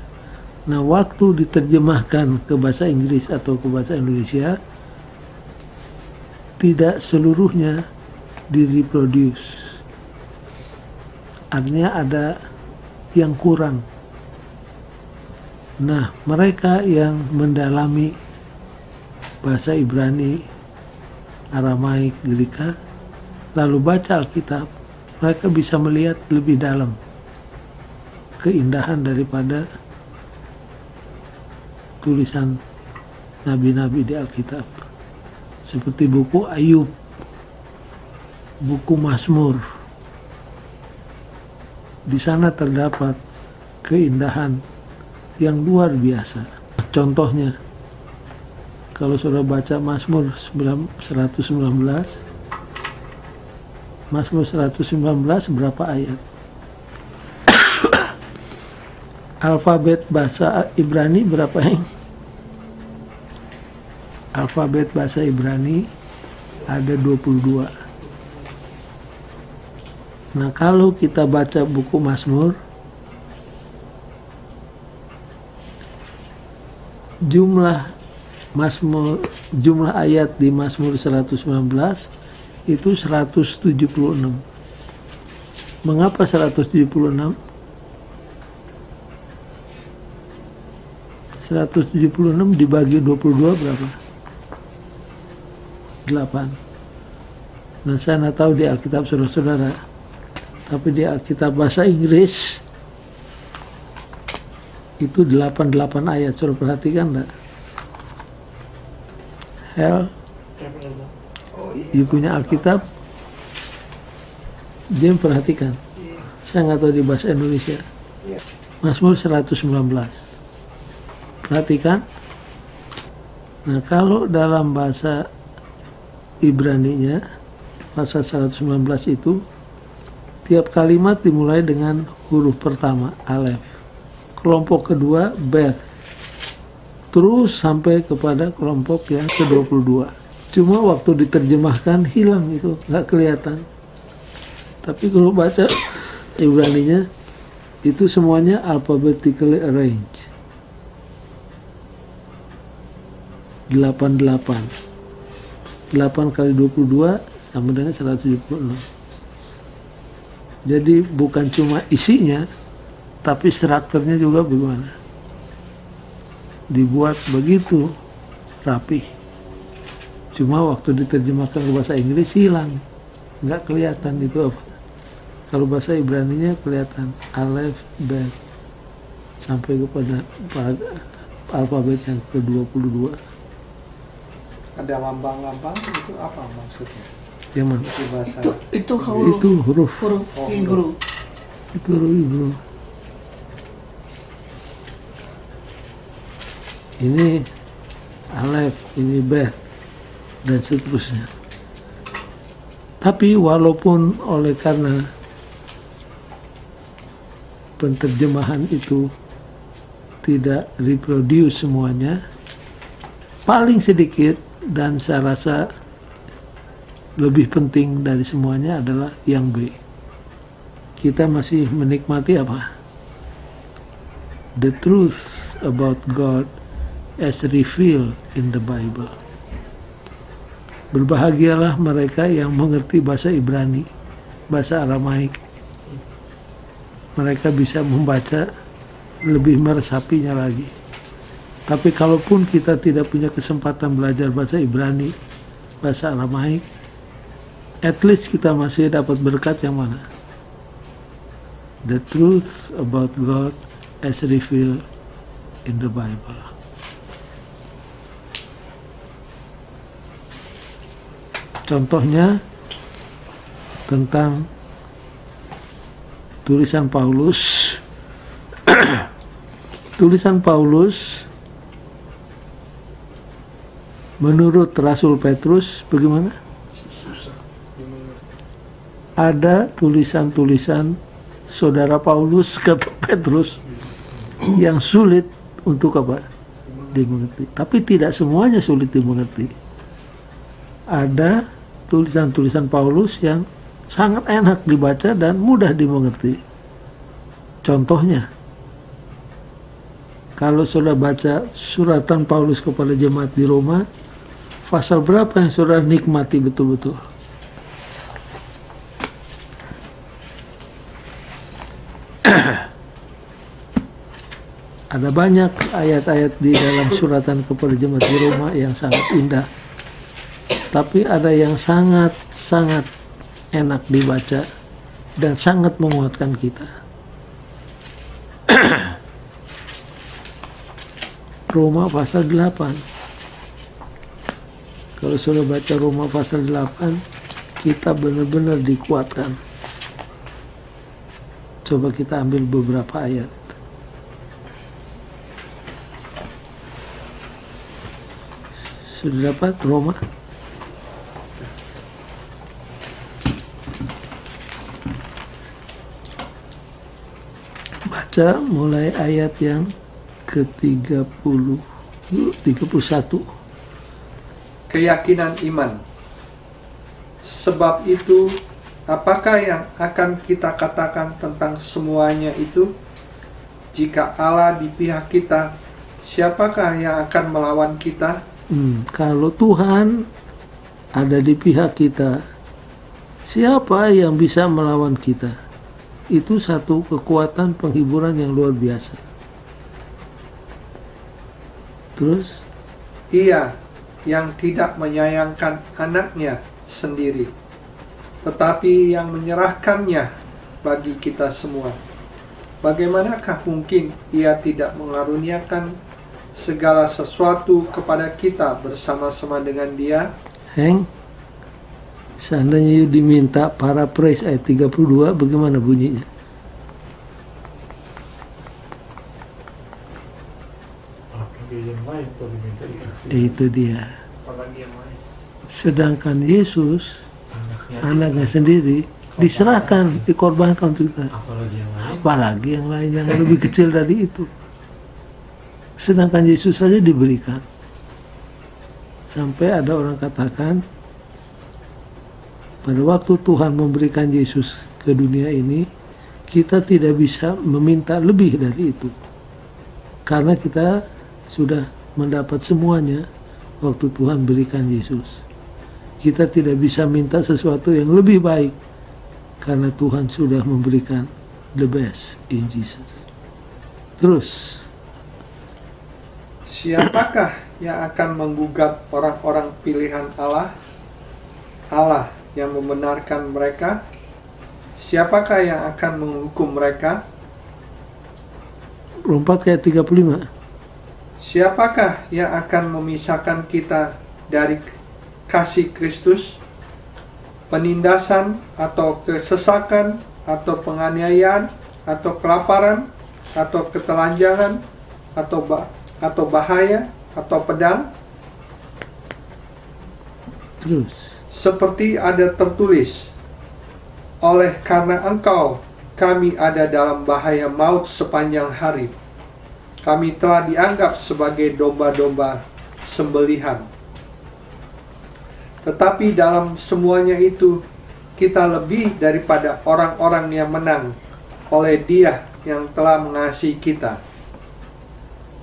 Nah, waktu diterjemahkan ke bahasa Inggris atau ke bahasa Indonesia, tidak seluruhnya direproduce. Artinya ada yang kurang. Nah, mereka yang mendalami bahasa Ibrani, Aramaik, Greka, lalu baca Alkitab, mereka bisa melihat lebih dalam keindahan daripada tulisan nabi-nabi di Alkitab. Seperti buku Ayub, buku Mazmur. Di sana terdapat keindahan yang luar biasa. Contohnya, kalau saudara baca Mazmur 119, Mazmur 119 berapa ayat? Alfabet bahasa Ibrani berapa yang? Alfabet bahasa Ibrani ada 22. Nah, kalau kita baca buku Mazmur, jumlah ayat di Mazmur 119 itu 176. Mengapa 176? 176 dibagi 22 berapa? 8. Nah, saya tidak tahu di Alkitab saudara-saudara, tapi di Alkitab bahasa Inggris itu 88 ayat. Saudara perhatikan enggak? Hel, you punya Alkitab? Dia perhatikan. Saya nggak tahu di bahasa Indonesia. Mazmur 119. Perhatikan. Nah, kalau dalam bahasa Ibraninya, pasal 119 itu, tiap kalimat dimulai dengan huruf pertama, Alef. Kelompok kedua, Bet. Terus sampai kepada kelompok yang ke-22. Cuma waktu diterjemahkan hilang itu, nggak kelihatan. Tapi kalau baca Ibraninya, itu semuanya alphabetically arranged. 88. 8 kali 22, sama dengan 176. Jadi bukan cuma isinya, tapi strukturnya juga bagaimana. Dibuat begitu rapi. Cuma waktu diterjemahkan ke bahasa Inggris hilang, nggak kelihatan itu apa. Kalau bahasa Ibraninya kelihatan Aleph, Bet, sampai kepada alfabet yang ke-22. Ada lambang-lambang itu apa maksudnya? Yang mana? Itu bahasa Itu huruf. Itu huruf. Huruf Hebrew. Itu huruf Hebrew. Ini Aleph, ini Bet, dan seterusnya. Tapi walaupun oleh karena penterjemahan itu tidak reproduce semuanya, paling sedikit dan saya rasa lebih penting dari semuanya adalah yang B. Kita masih menikmati apa? The truth about God as revealed in the Bible. Berbahagialah mereka yang mengerti bahasa Ibrani, bahasa Aramaik. Mereka bisa membaca lebih meresapinya lagi. Tapi kalaupun kita tidak punya kesempatan belajar bahasa Ibrani, bahasa Aramaik, at least kita masih dapat berkat yang mana? The truth about God as revealed in the Bible. Contohnya tentang tulisan Paulus. Tulisan Paulus menurut Rasul Petrus bagaimana? Ada tulisan-tulisan saudara Paulus kata Petrus yang sulit untuk apa? Dimengerti. Tapi tidak semuanya sulit dimengerti. Ada tulisan-tulisan Paulus yang sangat enak dibaca dan mudah dimengerti. Contohnya, kalau saudara baca suratan Paulus kepada jemaat di Roma, pasal berapa yang saudara nikmati betul-betul? Ada banyak ayat-ayat di dalam suratan kepada jemaat di Roma yang sangat indah. Tapi ada yang sangat enak dibaca dan sangat menguatkan kita. Roma pasal 8. Kalau sudah baca Roma pasal 8, kita benar-benar dikuatkan. Coba kita ambil beberapa ayat. Sudah dapat Roma? Baca mulai ayat yang ke-31. keyakinan iman. Sebab itu, apakah yang akan kita katakan tentang semuanya itu? Jika Allah di pihak kita, siapakah yang akan melawan kita? Kalau Tuhan ada di pihak kita, siapa yang bisa melawan kita? Itu satu kekuatan penghiburan yang luar biasa. Terus? Ia yang tidak menyayangkan anaknya sendiri, tetapi yang menyerahkannya bagi kita semua. Bagaimanakah mungkin ia tidak mengaruniakan segala sesuatu kepada kita bersama-sama dengan dia? Heng, seandainya diminta paraphrase ayat 32, bagaimana bunyinya? Itu dia. Sedangkan Yesus, anaknya sendiri, diserahkan, dikorbankan untuk kita. Apalagi yang lain yang lebih kecil dari itu. Sedangkan Yesus saja diberikan. Sampai ada orang katakan, pada waktu Tuhan memberikan Yesus ke dunia ini, kita tidak bisa meminta lebih dari itu. Karena kita sudah mendapat semuanya waktu Tuhan berikan Yesus. kita tidak bisa minta sesuatu yang lebih baik karena Tuhan sudah memberikan the best in Jesus. Terus, siapakah yang akan menggugat orang-orang pilihan Allah? Allah yang membenarkan mereka. Siapakah yang akan menghukum mereka? lompat kayak 35. Siapakah yang akan memisahkan kita dari kasih Kristus? Penindasan atau kesesakan atau penganiayaan atau kelaparan atau ketelanjangan atau bahaya atau pedang? Terus, Seperti ada tertulis, oleh karena engkau kami ada dalam bahaya maut sepanjang hari. Kami telah dianggap sebagai domba-domba sembelihan. Tetapi dalam semuanya itu, kita lebih daripada orang-orang yang menang oleh Dia yang telah mengasihi kita.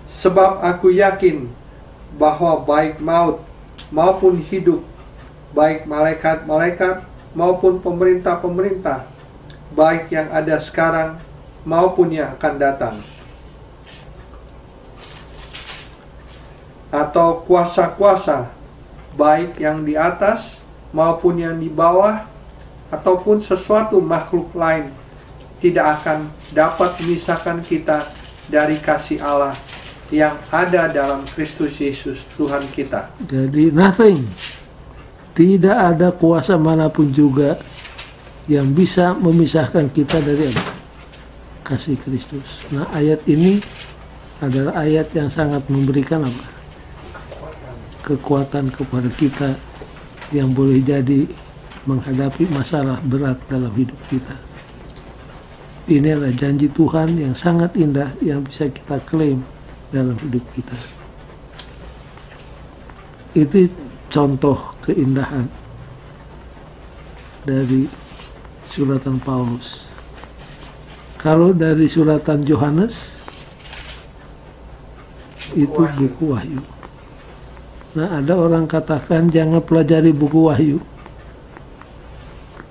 Sebab aku yakin bahwa baik maut maupun hidup, baik malaikat-malaikat maupun pemerintah-pemerintah, baik yang ada sekarang maupun yang akan datang, atau kuasa-kuasa, baik yang di atas maupun yang di bawah, ataupun sesuatu makhluk lain, tidak akan dapat memisahkan kita dari kasih Allah yang ada dalam Kristus Yesus Tuhan kita. jadi nothing, tidak ada kuasa manapun juga yang bisa memisahkan kita dari apa? Kasih Kristus. Nah, ayat ini adalah ayat yang sangat memberikan apa? Kekuatan kepada kita yang boleh jadi menghadapi masalah berat dalam hidup kita. Ini adalah janji Tuhan yang sangat indah yang bisa kita klaim dalam hidup kita. Itu contoh keindahan dari suratan Paulus. Kalau dari suratan Yohanes, itu buku Wahyu. Nah, ada orang katakan jangan pelajari buku Wahyu,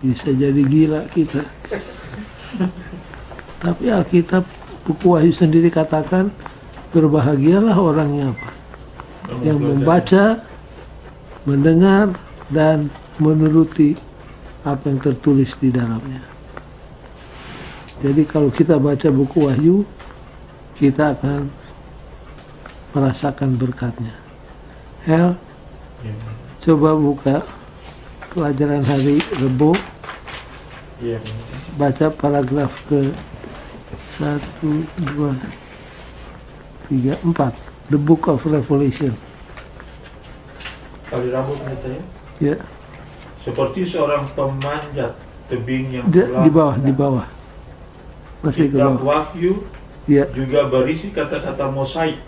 bisa jadi gila kita. Tapi Alkitab, buku Wahyu sendiri katakan, berbahagialah orang yang apa? Yang membaca, mendengar, dan menuruti apa yang tertulis di dalamnya. Jadi kalau kita baca buku Wahyu, kita akan merasakan berkatnya. Hel, coba buka pelajaran hari Rebo, baca paragraf ke 1, 2, 3, 4, The Book of Revelation. Hari Rabu katanya, Ya, seperti seorang pemanjat tebing yang di bawah. Masih ke kitab bawah. Wahyu Ya, juga berisi kata-kata mosaik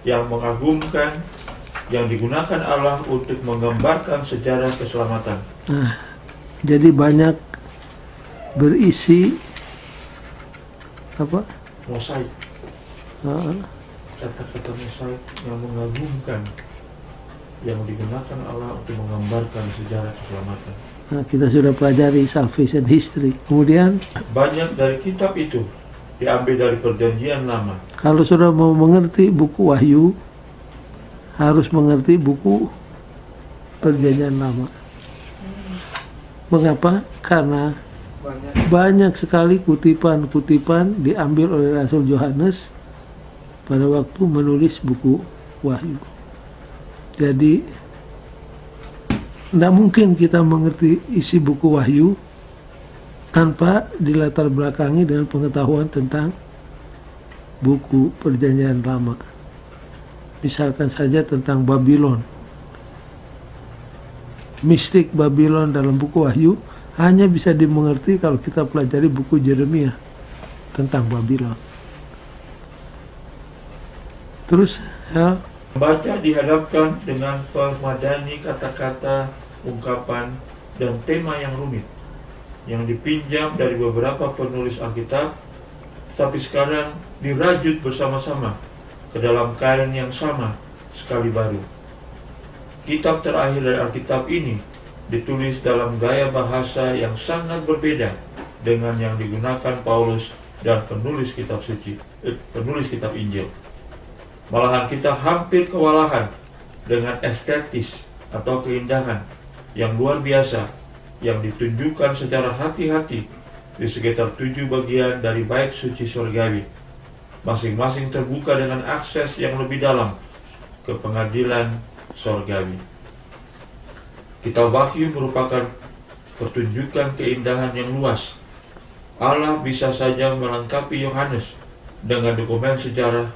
yang mengagumkan, yang digunakan Allah untuk menggambarkan sejarah keselamatan. nah, jadi banyak berisi apa? Mosaik, Uh, kata-kata mosaik yang mengagumkan, yang digunakan Allah untuk menggambarkan sejarah keselamatan. Nah, kita sudah pelajari salvation history. Kemudian, Banyak dari kitab itu diambil dari perjanjian lama. kalau sudah mau mengerti buku Wahyu, harus mengerti buku perjanjian lama. Mengapa? Karena banyak sekali kutipan-kutipan diambil oleh Rasul Yohanes pada waktu menulis buku Wahyu. Jadi, tidak mungkin kita mengerti isi buku Wahyu tanpa dilatar belakangi dengan pengetahuan tentang buku perjanjian lama. Misalkan saja tentang Babylon. Mistik Babylon dalam buku Wahyu hanya bisa dimengerti kalau kita pelajari buku Yeremia tentang Babylon. Terus, Hel, Membaca dihadapkan dengan permadani kata-kata, ungkapan, dan tema yang rumit, yang dipinjam dari beberapa penulis Alkitab, tapi sekarang dirajut bersama-sama ke dalam kain yang sama sekali baru. kitab terakhir dari Alkitab ini ditulis dalam gaya bahasa yang sangat berbeda dengan yang digunakan Paulus dan penulis kitab suci, penulis kitab Injil. Malahan kita hampir kewalahan dengan estetis atau keindahan yang luar biasa yang ditunjukkan secara hati-hati di sekitar 7 bagian dari bait suci surgawi, masing-masing terbuka dengan akses yang lebih dalam ke pengadilan surgawi. Kitab Wahyu merupakan pertunjukan keindahan yang luas. Allah bisa saja melengkapi Yohanes dengan dokumen sejarah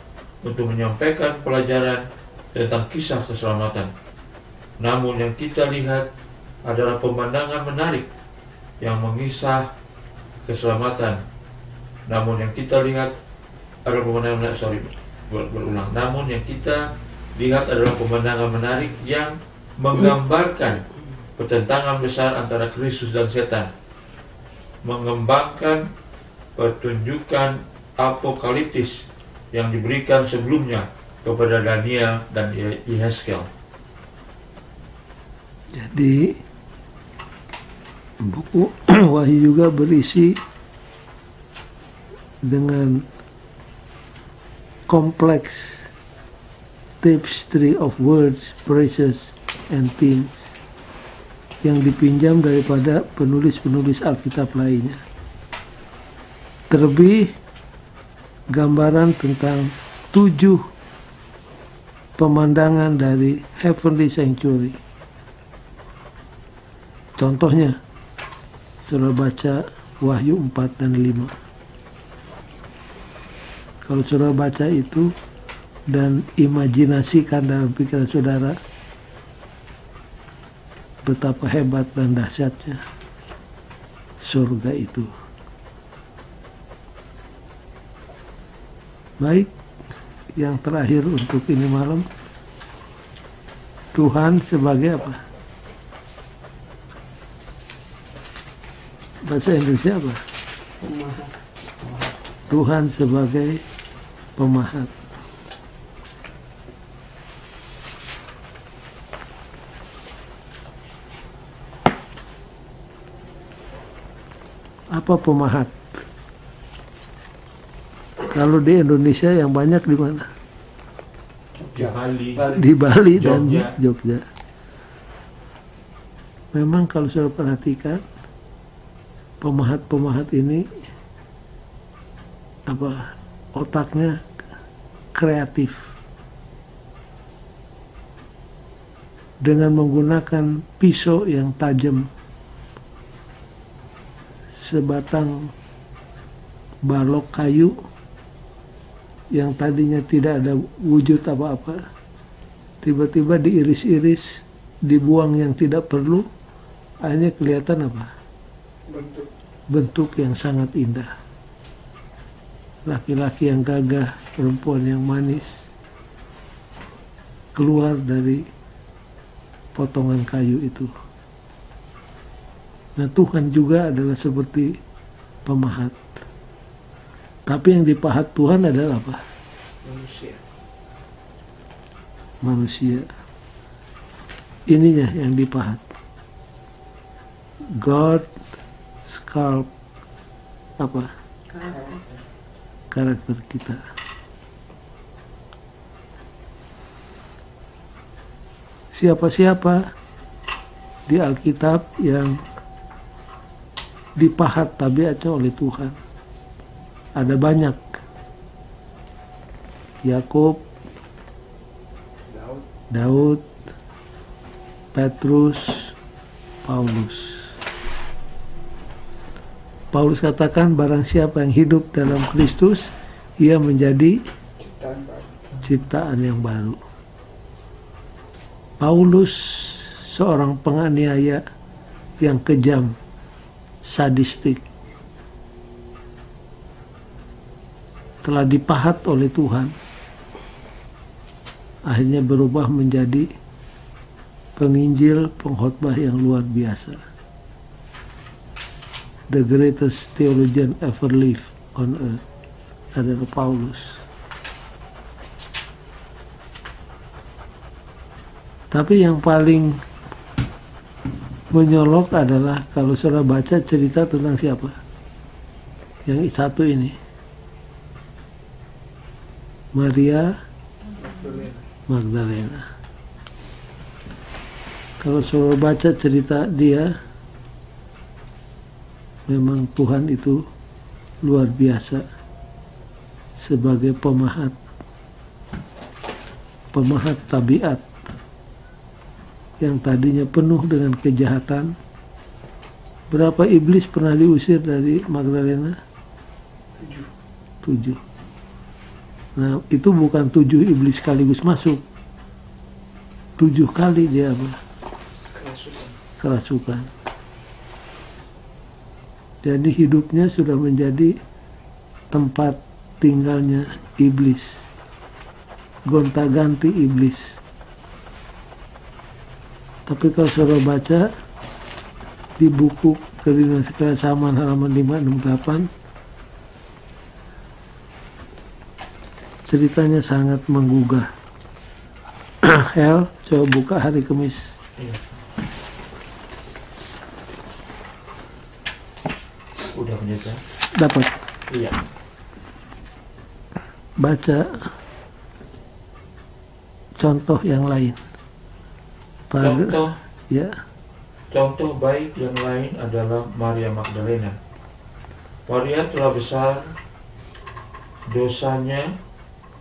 untuk menyampaikan pelajaran tentang kisah keselamatan. Namun yang kita lihat adalah pemandangan menarik yang mengisah keselamatan. Namun yang kita lihat adalah pemandangan menarik yang menggambarkan pertentangan besar antara Kristus dan setan, mengembangkan pertunjukan apokaliptis yang diberikan sebelumnya kepada Daniel dan Yehezkiel. Jadi buku Wahyu juga berisi dengan kompleks tapestry of words, phrases, and themes yang dipinjam daripada penulis-penulis Alkitab lainnya. Terlebih gambaran tentang 7 pemandangan dari Heavenly Sanctuary. Contohnya, saudara baca Wahyu 4 dan 5. Kalau saudara baca itu dan imajinasikan dalam pikiran saudara betapa hebat dan dahsyatnya surga itu. Baik, yang terakhir untuk ini malam, Tuhan sebagai apa? Bahasa Indonesia apa? Pemahat. Tuhan sebagai pemahat. Apa pemahat? Kalau di Indonesia yang banyak di mana? Di Bali dan Jogja. Memang kalau saudara perhatikan, pemahat-pemahat ini otaknya kreatif dengan menggunakan pisau yang tajam, sebatang balok kayu yang tadinya tidak ada wujud apa-apa, tiba-tiba diiris-iris, dibuang yang tidak perlu, akhirnya kelihatan apa? Bentuk yang sangat indah. Laki-laki yang gagah, perempuan yang manis keluar dari potongan kayu itu. Nah, Tuhan juga adalah seperti pemahat. Tapi yang dipahat Tuhan adalah apa? Manusia. Ininya yang dipahat. God sculpt apa? Karakter kita. Siapa-siapa di Alkitab yang dipahat tabiatnya oleh Tuhan? Ada banyak. Yakub, Daud, Petrus, Paulus. Paulus katakan barang siapa yang hidup dalam Kristus, ia menjadi ciptaan yang baru. Paulus seorang penganiaya yang kejam, sadistik, telah dipahat oleh Tuhan, akhirnya berubah menjadi penginjil, pengkhotbah yang luar biasa. The greatest theologian ever lived on earth adalah Paulus. Tapi yang paling menyolok adalah kalau saudara baca cerita tentang siapa? Yang satu ini, Maria Magdalena. Kalau saudara baca cerita dia, memang Tuhan itu luar biasa sebagai pemahat tabiat yang tadinya penuh dengan kejahatan. Berapa iblis pernah diusir dari Magdalena? 7. Nah, itu bukan 7 iblis sekaligus masuk. 7 kali dia kerasukan. Jadi hidupnya sudah menjadi tempat tinggalnya iblis, gonta-ganti iblis. Tapi kalau saudara baca di buku Kesamaan halaman 568, ceritanya sangat menggugah. Hel, coba buka Hari Kamis. Iya. Udah menyebar. Dapat. Iya. Baca contoh yang lain. Contoh baik yang lain adalah Maria Magdalena. Maria telah besar dosanya,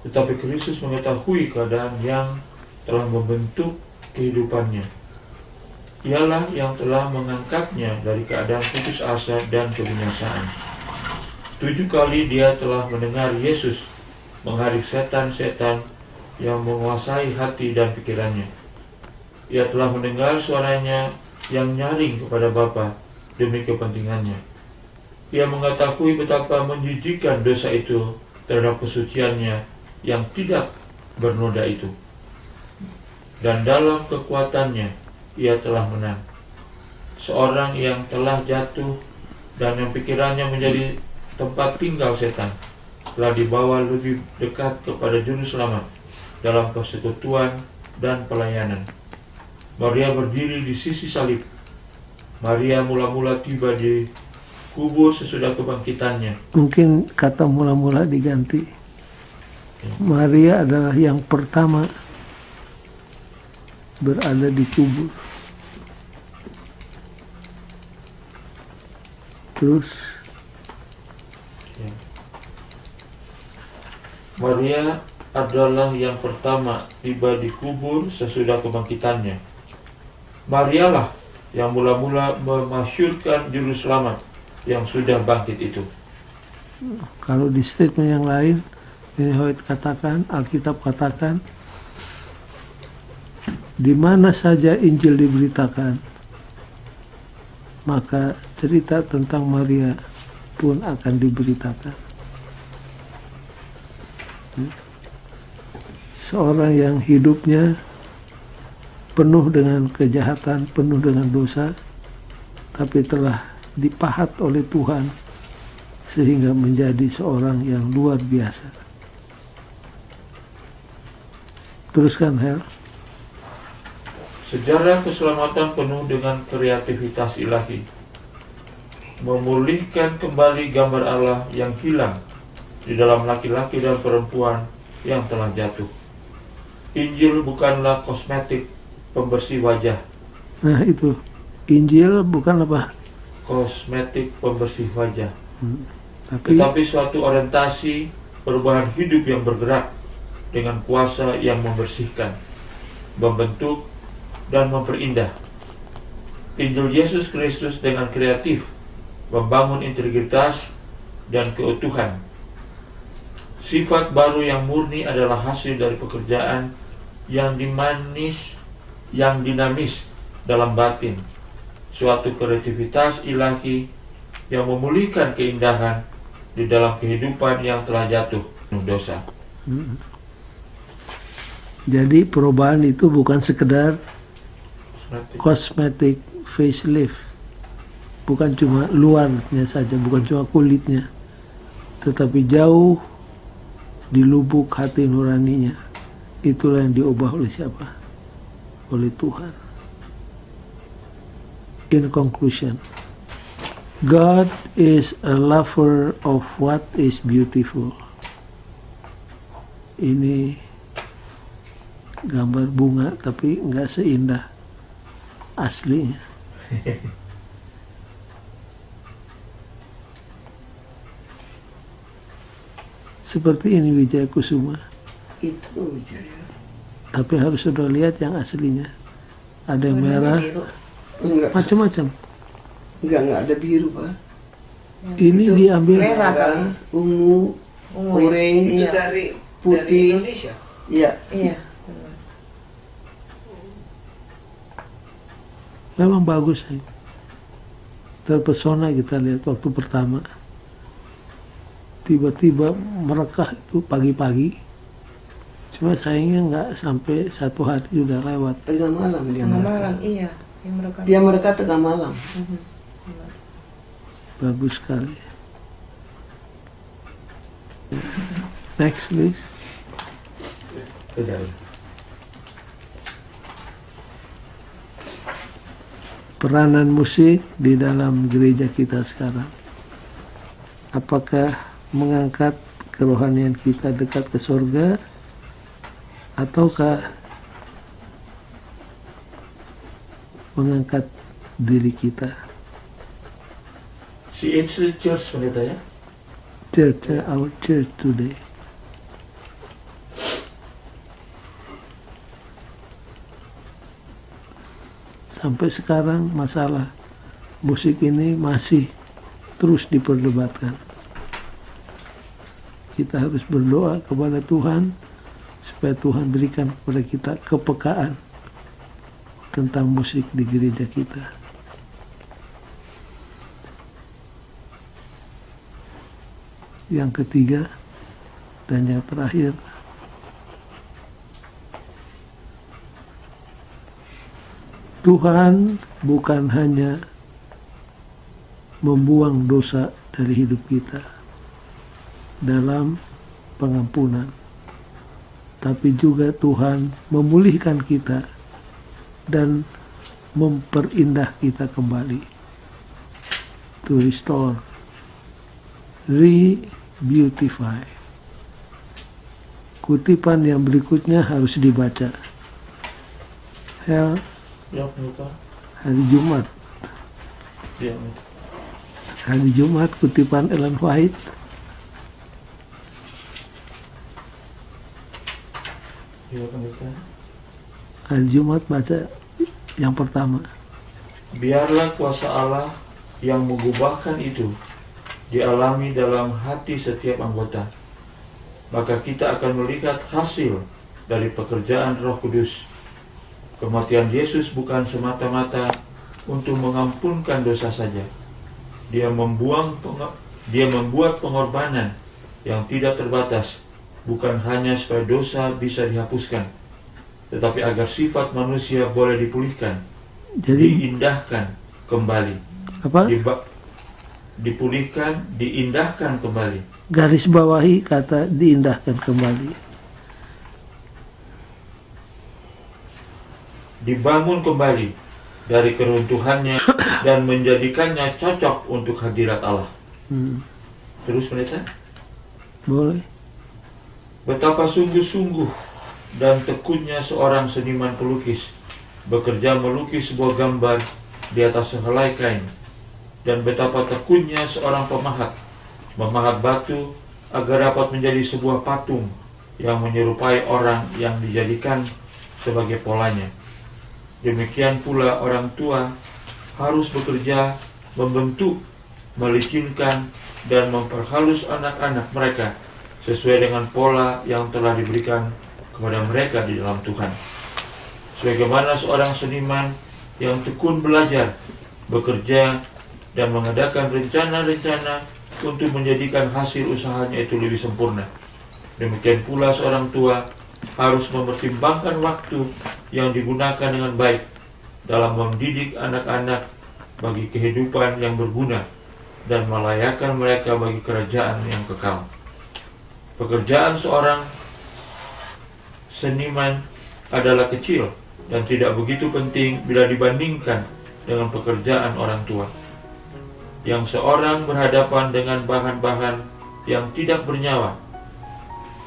tetapi Kristus mengetahui keadaan yang telah membentuk kehidupannya. Ialah yang telah mengangkatnya dari keadaan putus asa dan kebinasaan. 7 kali dia telah mendengar Yesus mengharik setan-setan yang menguasai hati dan pikirannya. Ia telah mendengar suaranya yang nyaring kepada Bapa demi kepentingannya. Ia mengetahui betapa menjijikkan dosa itu terhadap kesuciannya yang tidak bernoda itu. Dan dalam kekuatannya ia telah menang. Seorang yang telah jatuh dan yang pikirannya menjadi tempat tinggal setan telah dibawa lebih dekat kepada Juru Selamat dalam persekutuan dan pelayanan. Maria berdiri di sisi salib. Maria mula-mula tiba di kubur sesudah kebangkitannya. Mungkin kata mula-mula diganti. Maria adalah yang pertama berada di kubur. Terus Maria adalah yang pertama tiba di kubur sesudah kebangkitannya. Marialah yang mula-mula memasyurkan Juru Selamat yang sudah bangkit itu. Kalau di statement yang lain, ini Hoyt katakan, Alkitab katakan, di mana saja Injil diberitakan, maka cerita tentang Maria pun akan diberitakan. Seorang yang hidupnya penuh dengan kejahatan, penuh dengan dosa, tapi telah dipahat oleh Tuhan sehingga menjadi seorang yang luar biasa. Teruskan, Hel. Sejarah keselamatan penuh dengan kreativitas ilahi, memulihkan kembali gambar Allah yang hilang di dalam laki-laki dan perempuan yang telah jatuh. Injil bukanlah kosmetik pembersih wajah. Nah itu, Injil bukan apa? Kosmetik pembersih wajah. Tapi suatu orientasi perubahan hidup yang bergerak dengan kuasa yang membersihkan, membentuk, dan memperindah. Injil Yesus Kristus dengan kreatif membangun integritas dan keutuhan. Sifat baru yang murni adalah hasil dari pekerjaan yang dinamis dalam batin, suatu kreativitas ilahi yang memulihkan keindahan di dalam kehidupan yang telah jatuh penuh dosa. Jadi perubahan itu bukan sekedar kosmetik facelift, bukan cuma luarnya saja, bukan cuma kulitnya, tetapi jauh di lubuk hati nuraninya. Itulah yang diubah oleh siapa? oleh Tuhan. In conclusion, God is a lover of what is beautiful. Ini gambar bunga tapi nggak seindah aslinya. Seperti ini Wijaya Kusuma. Itu Wijaya. Tapi harus sudah lihat yang aslinya. Ada yang merah, Enggak, macam-macam. enggak ada biru, Pak. Ini Itu diambil merah. Merah, ungu, orange, Iya. dari putih. Indonesia. Iya. Iya. memang bagus. Terpesona kita lihat waktu pertama. Tiba-tiba merekah itu pagi-pagi. Cuma sayangnya nggak sampai 1 hari sudah lewat. Tengah malam dia Tengah merekah. malam, iya. Yang mereka. Dia merekah tengah malam. Bagus sekali. Next please. Sudah. Peranan musik di dalam gereja kita sekarang. Apakah mengangkat kerohanian kita dekat ke surga, ataukah mengangkat diri kita? Si Ainsley Church pendeta ya? Church, our church today. Sampai sekarang masalah musik ini masih terus diperdebatkan. Kita harus berdoa kepada Tuhan supaya Tuhan berikan kepada kita kepekaan tentang musik di gereja kita. Yang ketiga dan yang terakhir, Tuhan bukan hanya membuang dosa dari hidup kita dalam pengampunan, tapi juga Tuhan memulihkan kita dan memperindah kita kembali. To restore, re-beautify. Kutipan yang berikutnya harus dibaca. Ya, pendeta. Hari Jumat. Ya. Hari Jumat kutipan Ellen White. Ya, pendeta. Hari Jumat baca yang pertama. Biarlah kuasa Allah yang mengubahkan itu dialami dalam hati setiap anggota. Maka kita akan melihat hasil dari pekerjaan Roh Kudus. Kematian Yesus bukan semata-mata untuk mengampunkan dosa saja. Dia membuat pengorbanan yang tidak terbatas, bukan hanya supaya dosa bisa dihapuskan, tetapi agar sifat manusia boleh dipulihkan, diindahkan kembali. Apa? Dipulihkan, diindahkan kembali. Garis bawahi kata diindahkan kembali. Dibangun kembali dari keruntuhannya dan menjadikannya cocok untuk hadirat Allah. Terus pendeta? Boleh. Betapa sungguh-sungguh dan tekunnya seorang seniman pelukis bekerja melukis sebuah gambar di atas sehelai kain, dan betapa tekunnya seorang pemahat memahat batu agar dapat menjadi sebuah patung yang menyerupai orang yang dijadikan sebagai polanya. Demikian pula orang tua harus bekerja membentuk, melicinkan, dan memperhalus anak-anak mereka sesuai dengan pola yang telah diberikan kepada mereka di dalam Tuhan. Sebagaimana seorang seniman yang tekun belajar, bekerja, dan mengadakan rencana-rencana untuk menjadikan hasil usahanya itu lebih sempurna. Demikian pula seorang tua harus mempertimbangkan waktu yang digunakan dengan baik dalam mendidik anak-anak bagi kehidupan yang berguna dan melayakkan mereka bagi kerajaan yang kekal. Pekerjaan seorang seniman adalah kecil dan tidak begitu penting bila dibandingkan dengan pekerjaan orang tua. Yang seorang berhadapan dengan bahan-bahan yang tidak bernyawa,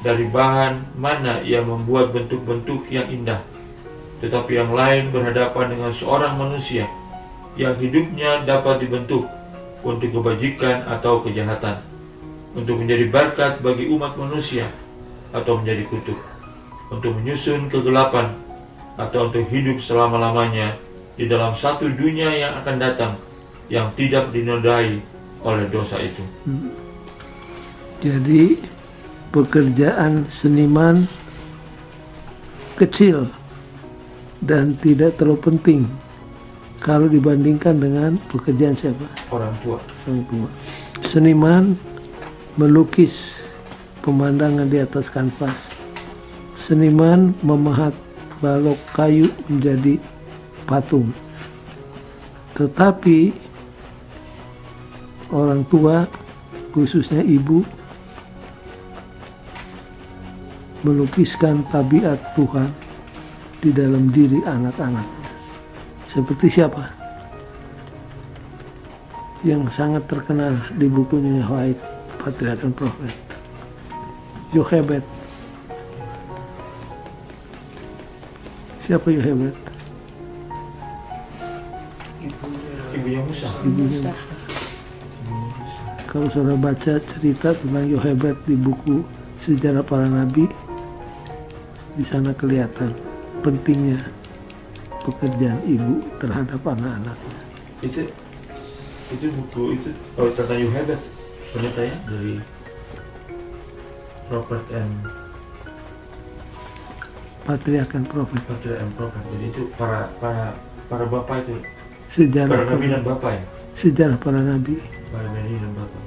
dari bahan mana ia membuat bentuk-bentuk yang indah, tetapi yang lain berhadapan dengan seorang manusia yang hidupnya dapat dibentuk untuk kebajikan atau kejahatan, untuk menjadi berkat bagi umat manusia atau menjadi kutuk, untuk menyusun kegelapan atau untuk hidup selama-lamanya di dalam satu dunia yang akan datang yang tidak dinodai oleh dosa itu. Jadi pekerjaan seniman kecil dan tidak terlalu penting kalau dibandingkan dengan pekerjaan siapa? Orang tua. Orang tua. Seniman melukis pemandangan di atas kanvas. Seniman memahat balok kayu menjadi patung. Tetapi orang tua, khususnya ibu, melukiskan tabiat Tuhan di dalam diri anak-anaknya. Seperti siapa? Yang sangat terkenal di bukunya White, Patriarch and Prophet. Yochebed. Siapa Yochebed? Ibunya Musa. Ibunya Musa. Kalau saudara baca cerita tentang Yochebed di buku Sejarah Para Nabi, di sana kelihatan pentingnya pekerjaan ibu terhadap anak-anaknya. Itu buku itu tentang Yochebed, pendeta ya, dari Prophet and Patriarch and Prophet. Patriarch and Prophet. Jadi itu para bapak itu, Sejarah para nabi dan bapak ya. Sejarah para nabi. Para nabi dan bapak.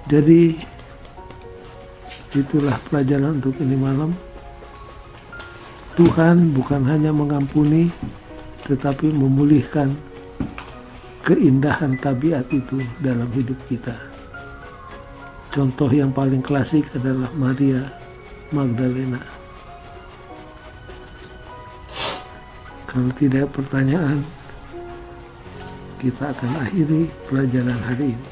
Jadi itulah pelajaran untuk ini malam. Tuhan bukan hanya mengampuni, tetapi memulihkan keindahan tabiat itu dalam hidup kita. Contoh yang paling klasik adalah Maria Magdalena. Kalau tidak pertanyaan, kita akan akhiri pelajaran hari ini.